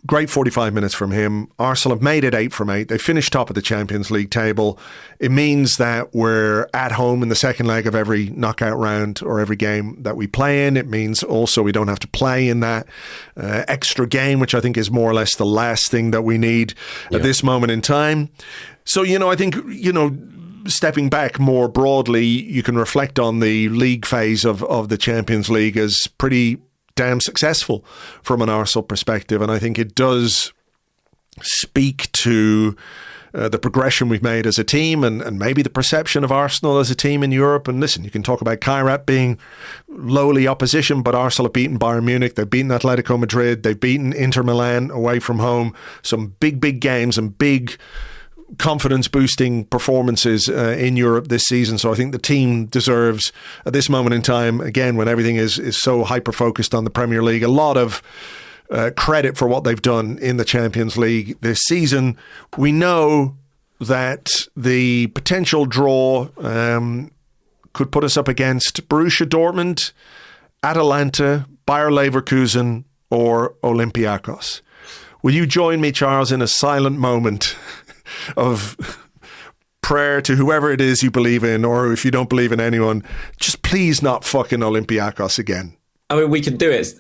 [SPEAKER 2] Great 45 minutes from him. Arsenal have made it 8 from 8. They finished top of the Champions League table. It means that we're at home in the second leg of every knockout round or every game that we play in. It means also we don't have to play in that extra game, which I think is more or less the last thing that we need at this moment in time. So, I think, stepping back more broadly, you can reflect on the league phase of the Champions League as pretty damn successful from an Arsenal perspective, and I think it does speak to the progression we've made as a team, and maybe the perception of Arsenal as a team in Europe. And listen, you can talk about Kairat being lowly opposition, but Arsenal have beaten Bayern Munich, they've beaten Atletico Madrid, they've beaten Inter Milan away from home. Some big games and big confidence-boosting performances in Europe this season. So I think the team deserves, at this moment in time, again, when everything is so hyper-focused on the Premier League, a lot of credit for what they've done in the Champions League this season. We know that the potential draw could put us up against Borussia Dortmund, Atalanta, Bayer Leverkusen, or Olympiacos. Will you join me, Charles, in a silent moment of prayer to whoever it is you believe in, or if you don't believe in anyone, just please not fucking Olympiacos again? I mean, we can do it,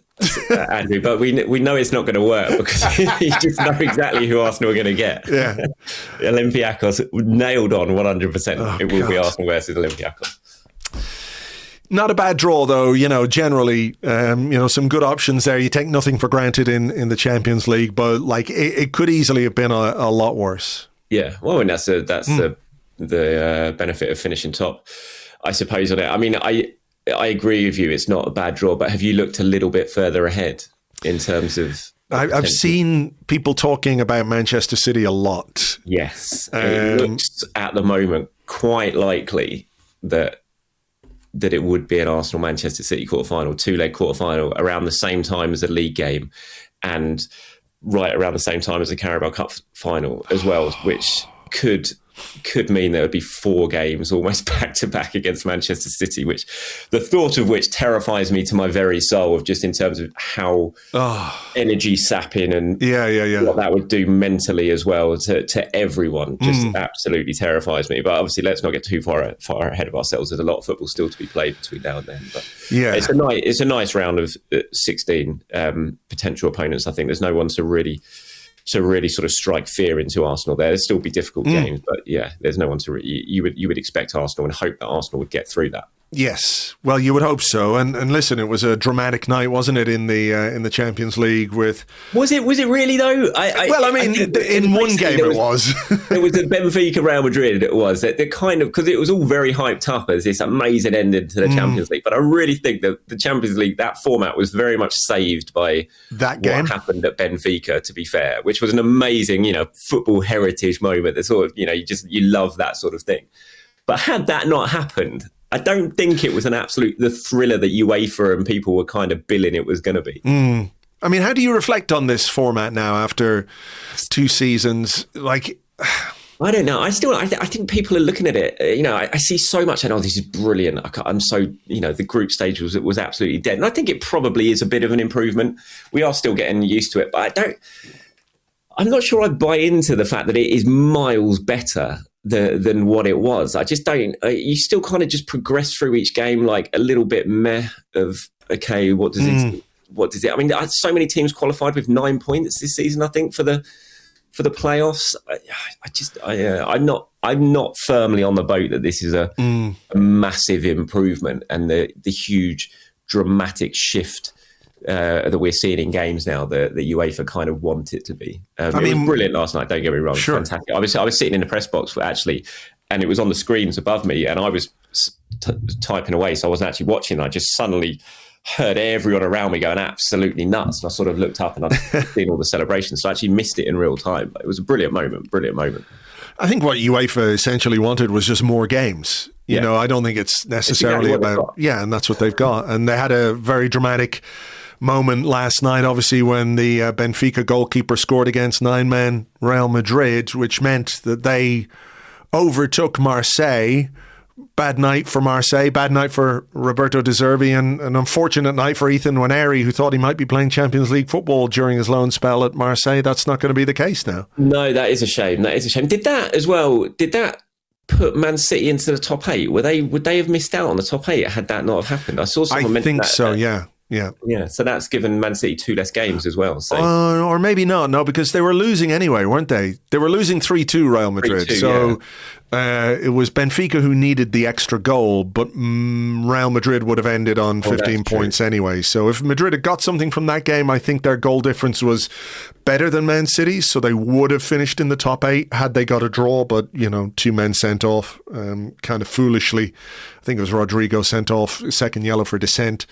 [SPEAKER 2] Andrew, but we know it's not going to work because you just know exactly who Arsenal are going to get. Yeah, Olympiacos nailed on 100%. It will be Arsenal versus Olympiacos. Not a bad draw, though. Generally, some good options there. You take nothing for granted in the Champions League, but it could easily have been a lot worse. Yeah, well, and that's the benefit of finishing top, I suppose. On it, I mean, I agree with you. It's not a bad draw, but have you looked a little bit further ahead in terms of? I've seen people talking about Manchester City a lot. Yes, it looks at the moment quite likely that it would be an Arsenal-Manchester City quarterfinal, 2-leg quarterfinal, around the same time as the league game, and right around the same time as the Carabao Cup final as well, which could mean there would be 4 games almost back to back against Manchester City, which the thought of which terrifies me to my very soul, of just in terms of how energy sapping and what that would do mentally as well to everyone. Just absolutely terrifies me. But obviously, let's not get too far ahead of ourselves. There's a lot of football still to be played between now and then. But it's a nice round of 16 potential opponents. I think there's no one to really sort of strike fear into Arsenal there. There'll still be difficult games, but there's no one to you would expect Arsenal and hope that Arsenal would get through that. Yes, well, you would hope so. And listen, it was a dramatic night, wasn't it, in the Champions League? Was it really though? In one game it was. It was the Benfica Real Madrid. It was the kind of, because it was all very hyped up as this amazing ending to the Champions League. But I really think that the Champions League, that format was very much saved by that game. What happened at Benfica, to be fair, which was an amazing, football heritage moment. That sort of, you love that sort of thing. But had that not happened, I don't think it was the thriller that UEFA and people were kind of billing it was going to be.
[SPEAKER 1] I mean, how do you reflect on this format now after 2 seasons? Like,
[SPEAKER 2] I don't know. I think people are looking at it. I see so much. And this is brilliant. I'm so, the group stage was absolutely dead. And I think it probably is a bit of an improvement. We are still getting used to it, but I'm not sure I buy into the fact that it is miles better than what it was. I just don't. You still kind of just progress through each game like a little bit meh of, okay, what does it? I mean, so many teams qualified with 9 points this season, I think, for the playoffs. I'm not firmly on the boat that this is a massive improvement and the huge dramatic shift that we're seeing in games now that UEFA kind of want it to be. It was brilliant last night, don't get me wrong.
[SPEAKER 1] Sure.
[SPEAKER 2] Fantastic. I was sitting in the press box actually, and it was on the screens above me, and I was typing away, so I wasn't actually watching. I just suddenly heard everyone around me going absolutely nuts, and I sort of looked up and I'd seen all the celebrations, so I actually missed it in real time. It was a brilliant moment.
[SPEAKER 1] I think what UEFA essentially wanted was just more games. You know, I don't think it's necessarily about... Yeah, and that's what they've got. And they had a very dramatic moment last night, obviously, when the Benfica goalkeeper scored against 9-man Real Madrid, which meant that they overtook Marseille. Bad night for Marseille, bad night for Roberto De Zerbi, and an unfortunate night for Ethan Nwaneri, who thought he might be playing Champions League football during his loan spell at Marseille. That's not going to be the case now.
[SPEAKER 2] No, that is a shame. Did that put Man City into the top 8? Would they have missed out on the top 8 had that not have happened? I saw someone mention that. I think
[SPEAKER 1] so, yeah.
[SPEAKER 2] Yeah, so that's given Man City 2 less games as well. So.
[SPEAKER 1] Or maybe not, no, because they were losing anyway, weren't they? They were losing 3-2 Real Madrid.
[SPEAKER 2] 3-2,
[SPEAKER 1] so it was Benfica who needed the extra goal, but Real Madrid would have ended on 15 points anyway. So if Madrid had got something from that game, I think their goal difference was better than Man City's, so they would have finished in the top 8 had they got a draw, but, 2 men sent off kind of foolishly. I think it was Rodrigo sent off, second yellow for dissent.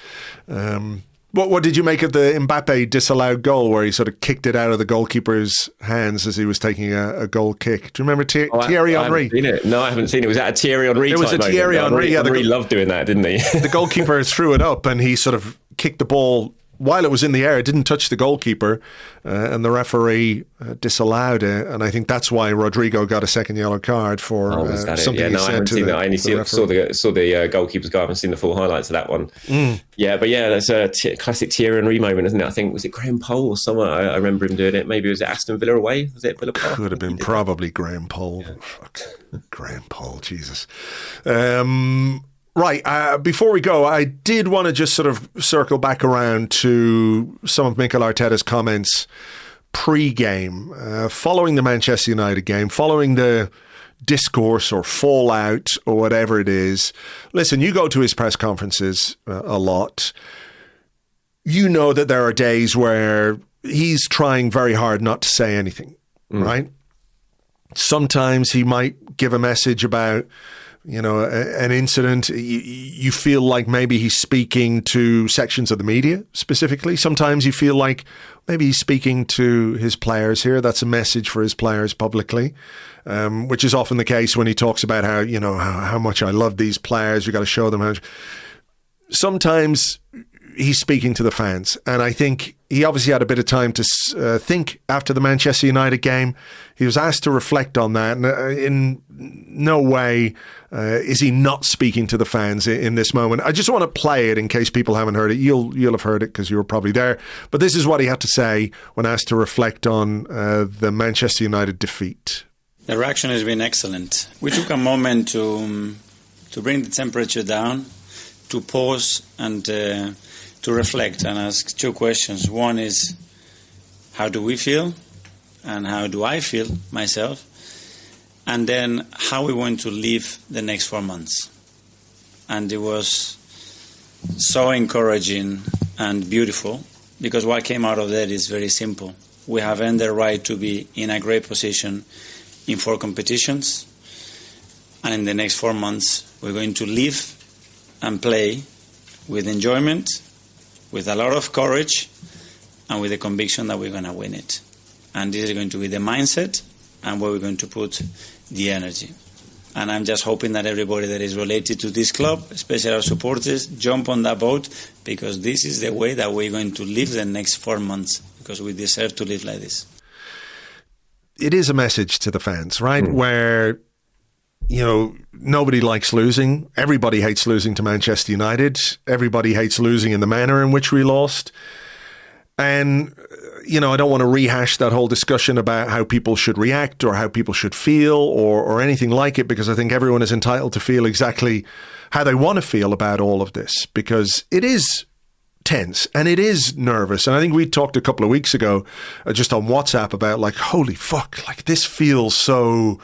[SPEAKER 1] What did you make of the Mbappe disallowed goal where he sort of kicked it out of the goalkeeper's hands as he was taking a goal kick? Do you remember Thierry Henry?
[SPEAKER 2] I haven't seen it. No, I haven't seen it. Was that a Thierry Henry?
[SPEAKER 1] It was a Thierry Henry.
[SPEAKER 2] Henry loved doing that, didn't he?
[SPEAKER 1] The goalkeeper threw it up and he sort of kicked the ball while it was in the air. It didn't touch the goalkeeper, and the referee disallowed it. And I think that's why Rodrigo got a second yellow card for something he said. I haven't seen that. I only saw the goalkeeper's goal. I haven't seen the full highlights of that one. Yeah, but that's a classic Thierry Henry moment, isn't it? I think, was it Graham Poll or someone? I remember him doing it. Maybe it was Aston Villa away. Was it Villa Park? Could have been probably Graham Poll. Yeah. Fuck. Graham Poll, Jesus. Right, before we go, I did want to just sort of circle back around to some of Mikel Arteta's comments pre-game, following the Manchester United game, following the discourse or fallout or whatever it is. Listen, you go to his press conferences a lot. You know that there are days where he's trying very hard not to say anything, right? Sometimes he might give a message about an incident. You feel like maybe he's speaking to sections of the media specifically. Sometimes you feel like maybe he's speaking to his players here. That's a message for his players publicly, which is often the case when he talks about how much I love these players. We got to show them how. Sometimes he's speaking to the fans, and I think he obviously had a bit of time to think after the Manchester United game. He was asked to reflect on that, and in no way is he not speaking to the fans in this moment. I just want to play it in case people haven't heard it. You'll have heard it because you were probably there. But this is what he had to say when asked to reflect on the Manchester United defeat.
[SPEAKER 3] The reaction has been excellent. We took a moment to bring the temperature down, to pause and to reflect and ask 2 questions. One is, how do we feel? And how do I feel myself? And then how we want to live the next 4 months. And it was so encouraging and beautiful, because what came out of that is very simple. We have earned the right to be in a great position in 4 competitions. And in the next 4 months, we're going to live and play with enjoyment, with a lot of courage, and with the conviction that we're going to win it. And this is going to be the mindset and where we're going to put the energy. And I'm just hoping that everybody that is related to this club, especially our supporters, jump on that boat, because this is the way that we're going to live the next 4 months, because we deserve to live like this.
[SPEAKER 1] It is a message to the fans, right? Where, nobody likes losing. Everybody hates losing to Manchester United. Everybody hates losing in the manner in which we lost. And, I don't want to rehash that whole discussion about how people should react or how people should feel or anything like it, because I think everyone is entitled to feel exactly how they want to feel about all of this, because it is tense and it is nervous. And I think we talked a couple of weeks ago just on WhatsApp about holy fuck, this feels so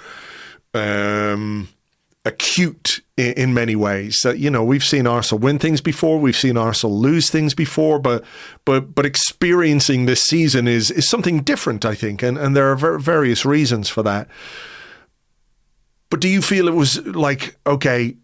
[SPEAKER 1] acute in many ways. That we've seen Arsenal win things before, we've seen Arsenal lose things before, but experiencing this season is something different, I think, and there are various reasons for that. But do you feel it was okay,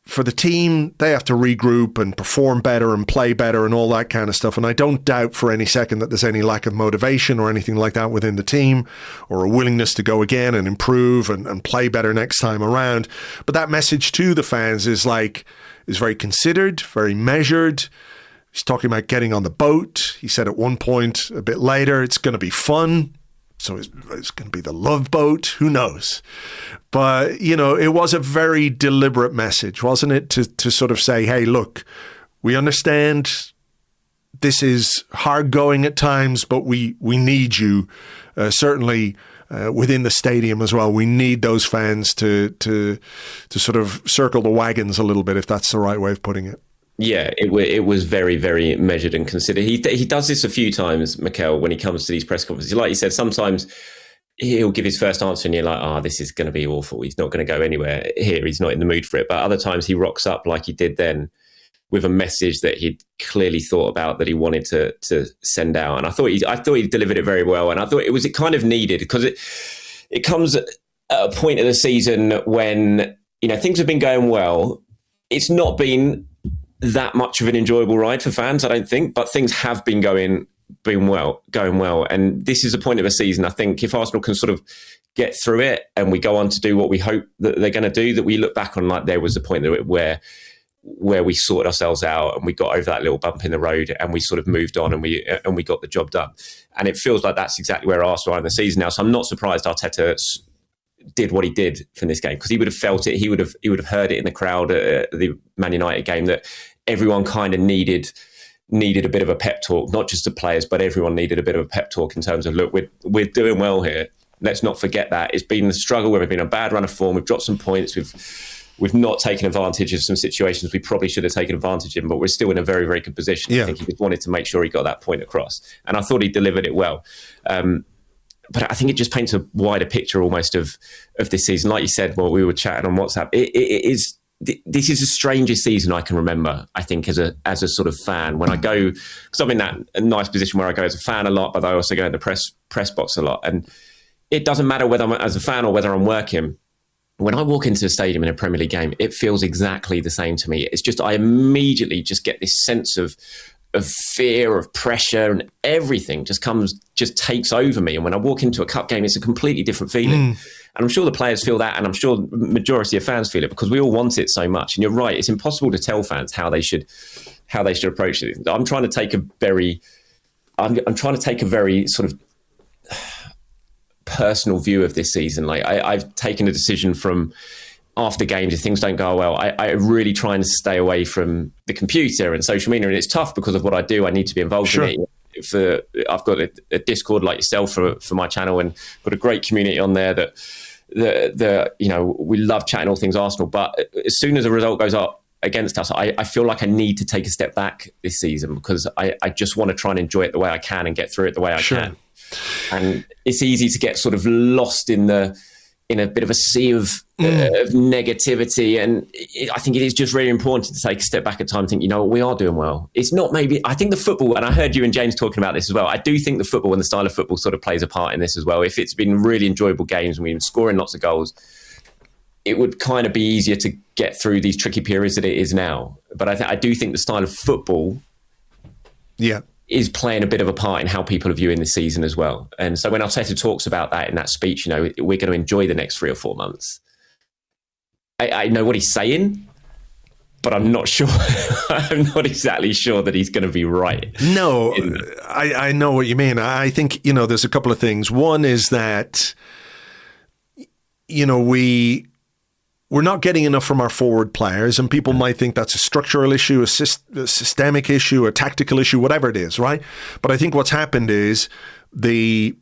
[SPEAKER 1] for the team, they have to regroup and perform better and play better and all that kind of stuff? And I don't doubt for any second that there's any lack of motivation or anything like that within the team, or a willingness to go again and improve and play better next time around. But that message to the fans is very considered, very measured. He's talking about getting on the boat. He said at one point a bit later, it's going to be fun. So it's going to be the love boat. Who knows? But, it was a very deliberate message, wasn't it? To sort of say, hey, look, we understand this is hard going at times, but we need you, certainly within the stadium as well. We need those fans to sort of circle the wagons a little bit, if that's the right way of putting it.
[SPEAKER 2] Yeah, it was very, very measured and considered. He does this a few times, Mikel, when he comes to these press conferences. Like you said, sometimes he'll give his first answer and you're like, this is going to be awful. He's not going to go anywhere here. He's not in the mood for it. But other times he rocks up like he did then with a message that he'd clearly thought about, that he wanted to send out. And I thought he delivered it very well. And I thought it kind of needed, because it comes at a point of the season when, things have been going well. It's not been that much of an enjoyable ride for fans, I don't think, but things have been going well. And this is a point of a season, I think, if Arsenal can sort of get through it and we go on to do what we hope that they're going to do, that we look back on there was a point where we sorted ourselves out and we got over that little bump in the road and we sort of moved on and we got the job done. And it feels like that's exactly where Arsenal are in the season now. So I'm not surprised Arteta did what he did from this game, because he would have felt it. He would have heard it in the crowd at the Man United game, that everyone kind of needed a bit of a pep talk, not just the players, but everyone needed a bit of a pep talk in terms of, look, we're doing well here. Let's not forget that. It's been a struggle. We've been a bad run of form. We've dropped some points. We've not taken advantage of some situations we probably should have taken advantage of, but we're still in a very, very good position. Yeah. I think he just wanted to make sure he got that point across. And I thought he delivered it well. But I think it just paints a wider picture almost of this season. Like you said, we were chatting on WhatsApp, this is the strangest season I can remember, I think, as a sort of fan. When I go, because I'm in that nice position where I go as a fan a lot, but I also go in the press box a lot. And it doesn't matter whether I'm as a fan or whether I'm working. When I walk into a stadium in a Premier League game, it feels exactly the same to me. It's just, I immediately just get this sense of fear, of pressure, and everything just takes over me. And when I walk into a cup game, it's a completely different feeling. And I'm sure the players feel that, and I'm sure the majority of fans feel it, because we all want it so much. And you're right, it's impossible to tell fans how they should approach it. I'm trying to take a very sort of personal view of this season. Like I've taken a decision from after games, if things don't go well, I really try and stay away from the computer and social media. And it's tough because of what I do. I need to be involved in it. I've got a Discord like yourself for my channel, and got a great community on there that we love chatting all things Arsenal. But as soon as a result goes up against us, I feel like I need to take a step back this season, because I just want to try and enjoy it the way I can and get through it the way I can. And it's easy to get sort of lost in a bit of a sea of negativity. And I think it is just really important to take a step back at time and think, we are doing well. It's not I think the football, and I heard you and James talking about this as well, I do think the football and the style of football sort of plays a part in this as well. If it's been really enjoyable games and we've been scoring lots of goals, it would kind of be easier to get through these tricky periods that it is now. But I do think the style of football is playing a bit of a part in how people are viewing this season as well. And so when Arteta talks about that in that speech, we're going to enjoy the next 3 or 4 months. I know what he's saying, but I'm not sure. I'm not exactly sure that he's going to be right.
[SPEAKER 1] No, I know what you mean. I think, there's a couple of things. One is that, we're not getting enough from our forward players, and people might think that's a structural issue, a systemic issue, a tactical issue, whatever it is, right? But I think what's happened is the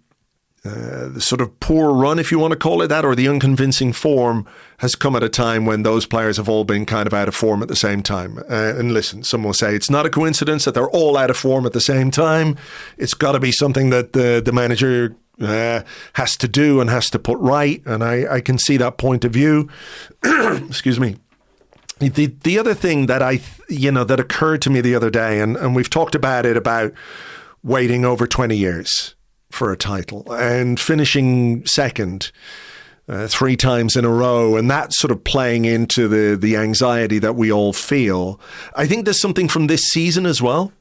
[SPEAKER 1] sort of poor run, if you want to call it that, or the unconvincing form has come at a time when those players have all been kind of out of form at the same time. And listen, some will say it's not a coincidence that they're all out of form at the same time. It's got to be something that the manager has to do and has to put right. And I can see that point of view. Excuse me. The other thing that that occurred to me the other day, and we've talked about it, about waiting over 20 years for a title and finishing second 3 times in a row, and that sort of playing into the anxiety that we all feel. I think there's something from this season as well.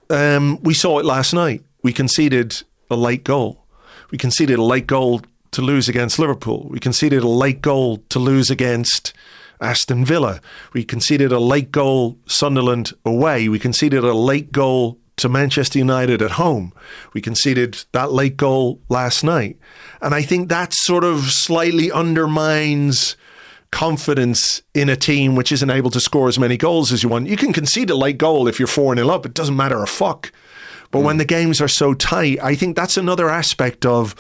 [SPEAKER 1] We saw it last night. We conceded a late goal. We conceded a late goal to lose against Liverpool. We conceded a late goal to lose against Aston Villa. We conceded a late goal Sunderland away. We conceded a late goal to Manchester United at home. We conceded that late goal last night. And I think that sort of slightly undermines confidence in a team which isn't able to score as many goals as you want. You can concede a late goal if you're 4-0 up. It doesn't matter a fuck. But when the games are so tight, I think that's another aspect of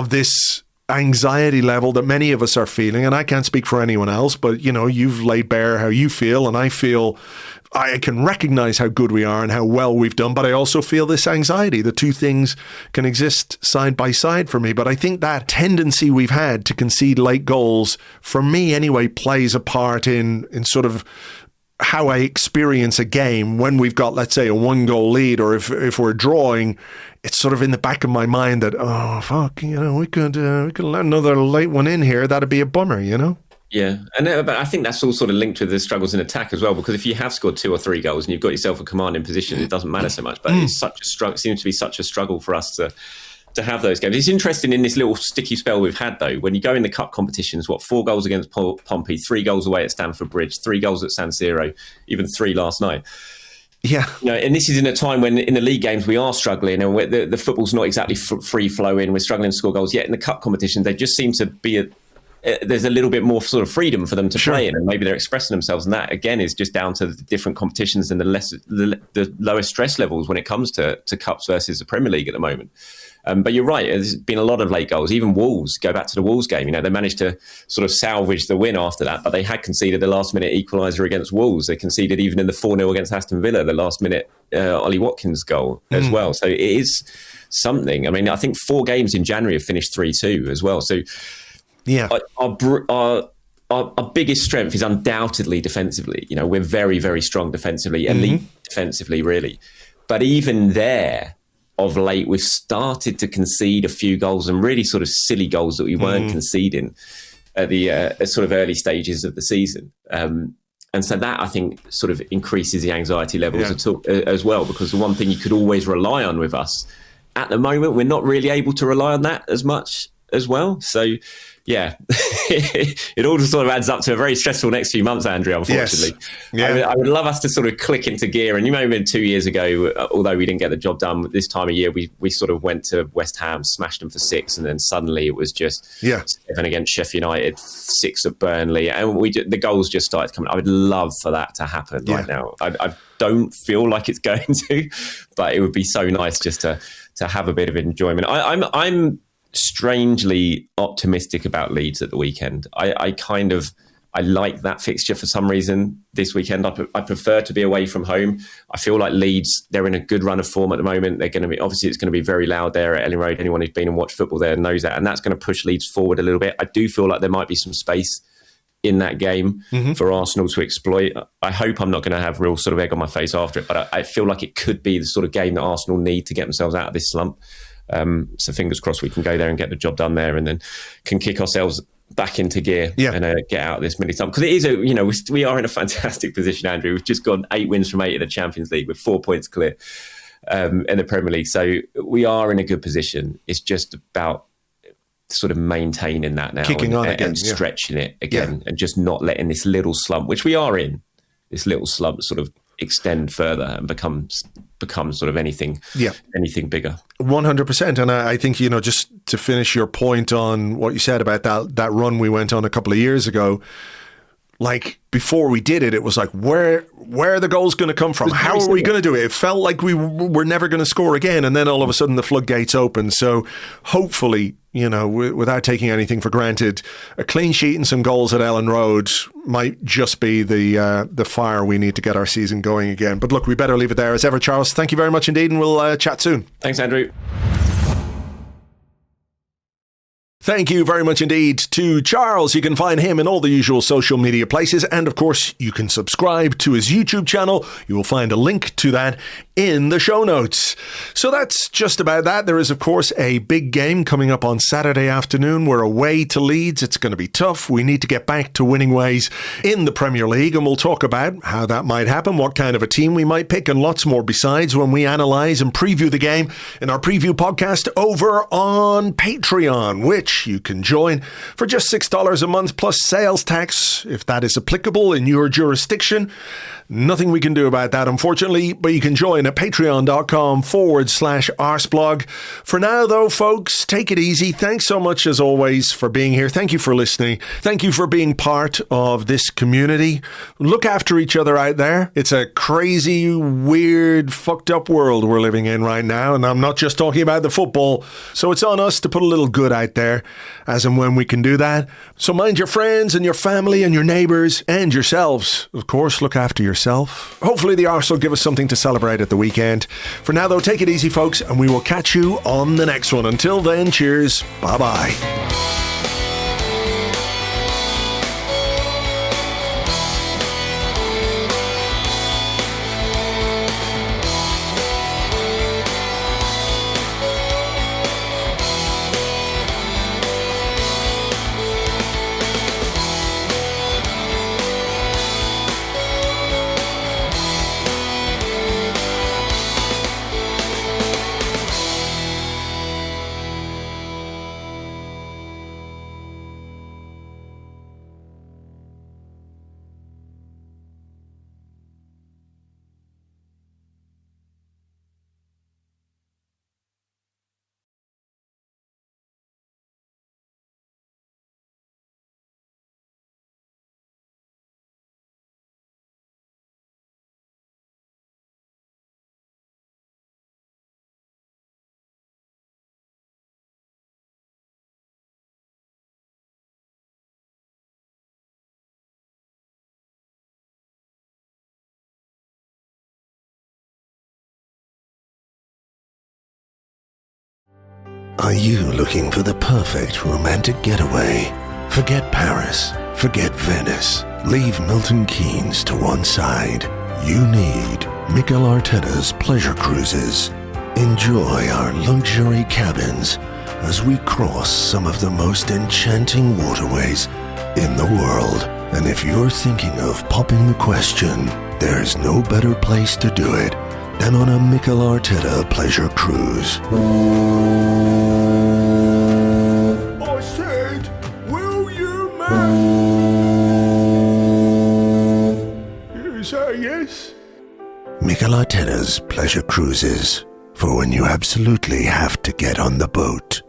[SPEAKER 1] this anxiety level that many of us are feeling. And I can't speak for anyone else, but, you've laid bare how you feel, and I feel I can recognize how good we are and how well we've done, but I also feel this anxiety. The two things can exist side by side for me. But I think that tendency we've had to concede late goals, for me anyway, plays a part in sort of how I experience a game when we've got, let's say, a 1-goal lead, or if we're drawing. It's sort of in the back of my mind that, oh, fuck, we could let another late one in here. That'd be a bummer,
[SPEAKER 2] Yeah, but I think that's all sort of linked with the struggles in attack as well, because if you have scored 2 or 3 goals and you've got yourself a commanding position, it doesn't matter so much. But it's such a struggle. Seems to be such a struggle for us to have those games. It's interesting in this little sticky spell we've had, though, when you go in the cup competitions, 4 goals against Pompey, 3 goals away at Stamford Bridge, 3 goals at San Siro, even 3 last night.
[SPEAKER 1] Yeah.
[SPEAKER 2] And this is in a time when in the league games we are struggling, and the football's not exactly free flowing. We're struggling to score goals. Yet in the cup competitions, they just seem to be there's a little bit more sort of freedom for them to play in, and maybe they're expressing themselves. And that again is just down to the different competitions and the lower stress levels when it comes to cups versus the Premier League at the moment. But you're right, there's been a lot of late goals. Even Wolves, go back to the Wolves game, they managed to sort of salvage the win after that, but they had conceded the last minute equaliser against Wolves. They conceded even in the 4-0 against Aston Villa, the last minute Ollie Watkins goal as well. So it is something. I mean, I think 4 games in January have finished 3-2 as well. So yeah, our biggest strength is undoubtedly defensively. We're very, very strong defensively, elite defensively, really. But even there, of late, we've started to concede a few goals, and really sort of silly goals that we weren't conceding at the sort of early stages of the season. And so that, I think, sort of increases the anxiety levels as well, because the one thing you could always rely on with us, at the moment, we're not really able to rely on that as much as well. So yeah, it all just sort of adds up to a very stressful next few months, Andrew, unfortunately. Yes. Yeah. I would love us to sort of click into gear. And you remember 2 years ago, although we didn't get the job done this time of year, we sort of went to West Ham, smashed them for 6, and then suddenly it was just 7 against Sheffield United, 6 at Burnley, and the goals just started coming. I would love for that to happen right now. I don't feel like it's going to, but it would be so nice just to have a bit of enjoyment. I'm strangely optimistic about Leeds at the weekend. I like that fixture for some reason this weekend. I prefer to be away from home. I feel like Leeds, they're in a good run of form at the moment. They're going to be, obviously it's going to be very loud there at Elling Road. Anyone who's been and watched football there knows that, and that's going to push Leeds forward a little bit. I do feel like there might be some space in that game for Arsenal to exploit. I hope I'm not going to have real sort of egg on my face after it, but I feel like it could be the sort of game that Arsenal need to get themselves out of this slump. So fingers crossed we can go there and get the job done there, and then can kick ourselves back into gear and get out of this mini slump. Because it is we are in a fantastic position, Andrew. We've just gone 8 wins from 8 in the Champions League with 4 points clear in the Premier League. So we are in a good position. It's just about sort of maintaining that now,
[SPEAKER 1] Kicking on again,
[SPEAKER 2] and stretching it again, and just not letting this little slump, which we are in, this little slump sort of extend further and become sort of anything bigger.
[SPEAKER 1] 100%. And I think, just to finish your point on what you said about that run we went on a couple of years ago, like before we did it, it was like, where are the goals going to come from? How are we going to do it? It felt like we were never going to score again. And then all of a sudden the floodgates open. So hopefully, without taking anything for granted, a clean sheet and some goals at Ellen Road might just be the fire we need to get our season going again. But look, we better leave it there. As ever, Charles, thank you very much indeed, and we'll chat soon.
[SPEAKER 2] Thanks, Andrew.
[SPEAKER 1] Thank you very much indeed to Charles. You can find him in all the usual social media places. And of course, you can subscribe to his YouTube channel. You will find a link to that in the show notes. So that's just about that. There is, of course, a big game coming up on Saturday afternoon. We're away to Leeds. It's going to be tough. We need to get back to winning ways in the Premier League. And we'll talk about how that might happen, what kind of a team we might pick, and lots more besides when we analyse and preview the game in our preview podcast over on Patreon, which you can join for just $6 a month plus sales tax, if that is applicable in your jurisdiction. Nothing we can do about that, unfortunately, but you can join at patreon.com/Arseblog. For now, though, folks, take it easy. Thanks so much, as always, for being here. Thank you for listening. Thank you for being part of this community. Look after each other out there. It's a crazy, weird, fucked up world we're living in right now, and I'm not just talking about the football. So it's on us to put a little good out there, as and when we can do that. So mind your friends and your family and your neighbours and yourselves. Of course, look after yourself. Hopefully the Arse will give us something to celebrate at the weekend. For now, though, take it easy, folks, and we will catch you on the next one. Until then, cheers. Bye-bye. Are you looking for the perfect romantic getaway? Forget Paris. Forget Venice. Leave Milton Keynes to one side. You need Mikel Arteta's Pleasure Cruises. Enjoy our luxury cabins as we cross some of the most enchanting waterways in the world. And if you're thinking of popping the question, there's no better place to do it than on a Mikel Arteta Pleasure Cruise. I said, will you marry? Is that a yes? Mikel Arteta's Pleasure Cruises, for when you absolutely have to get on the boat.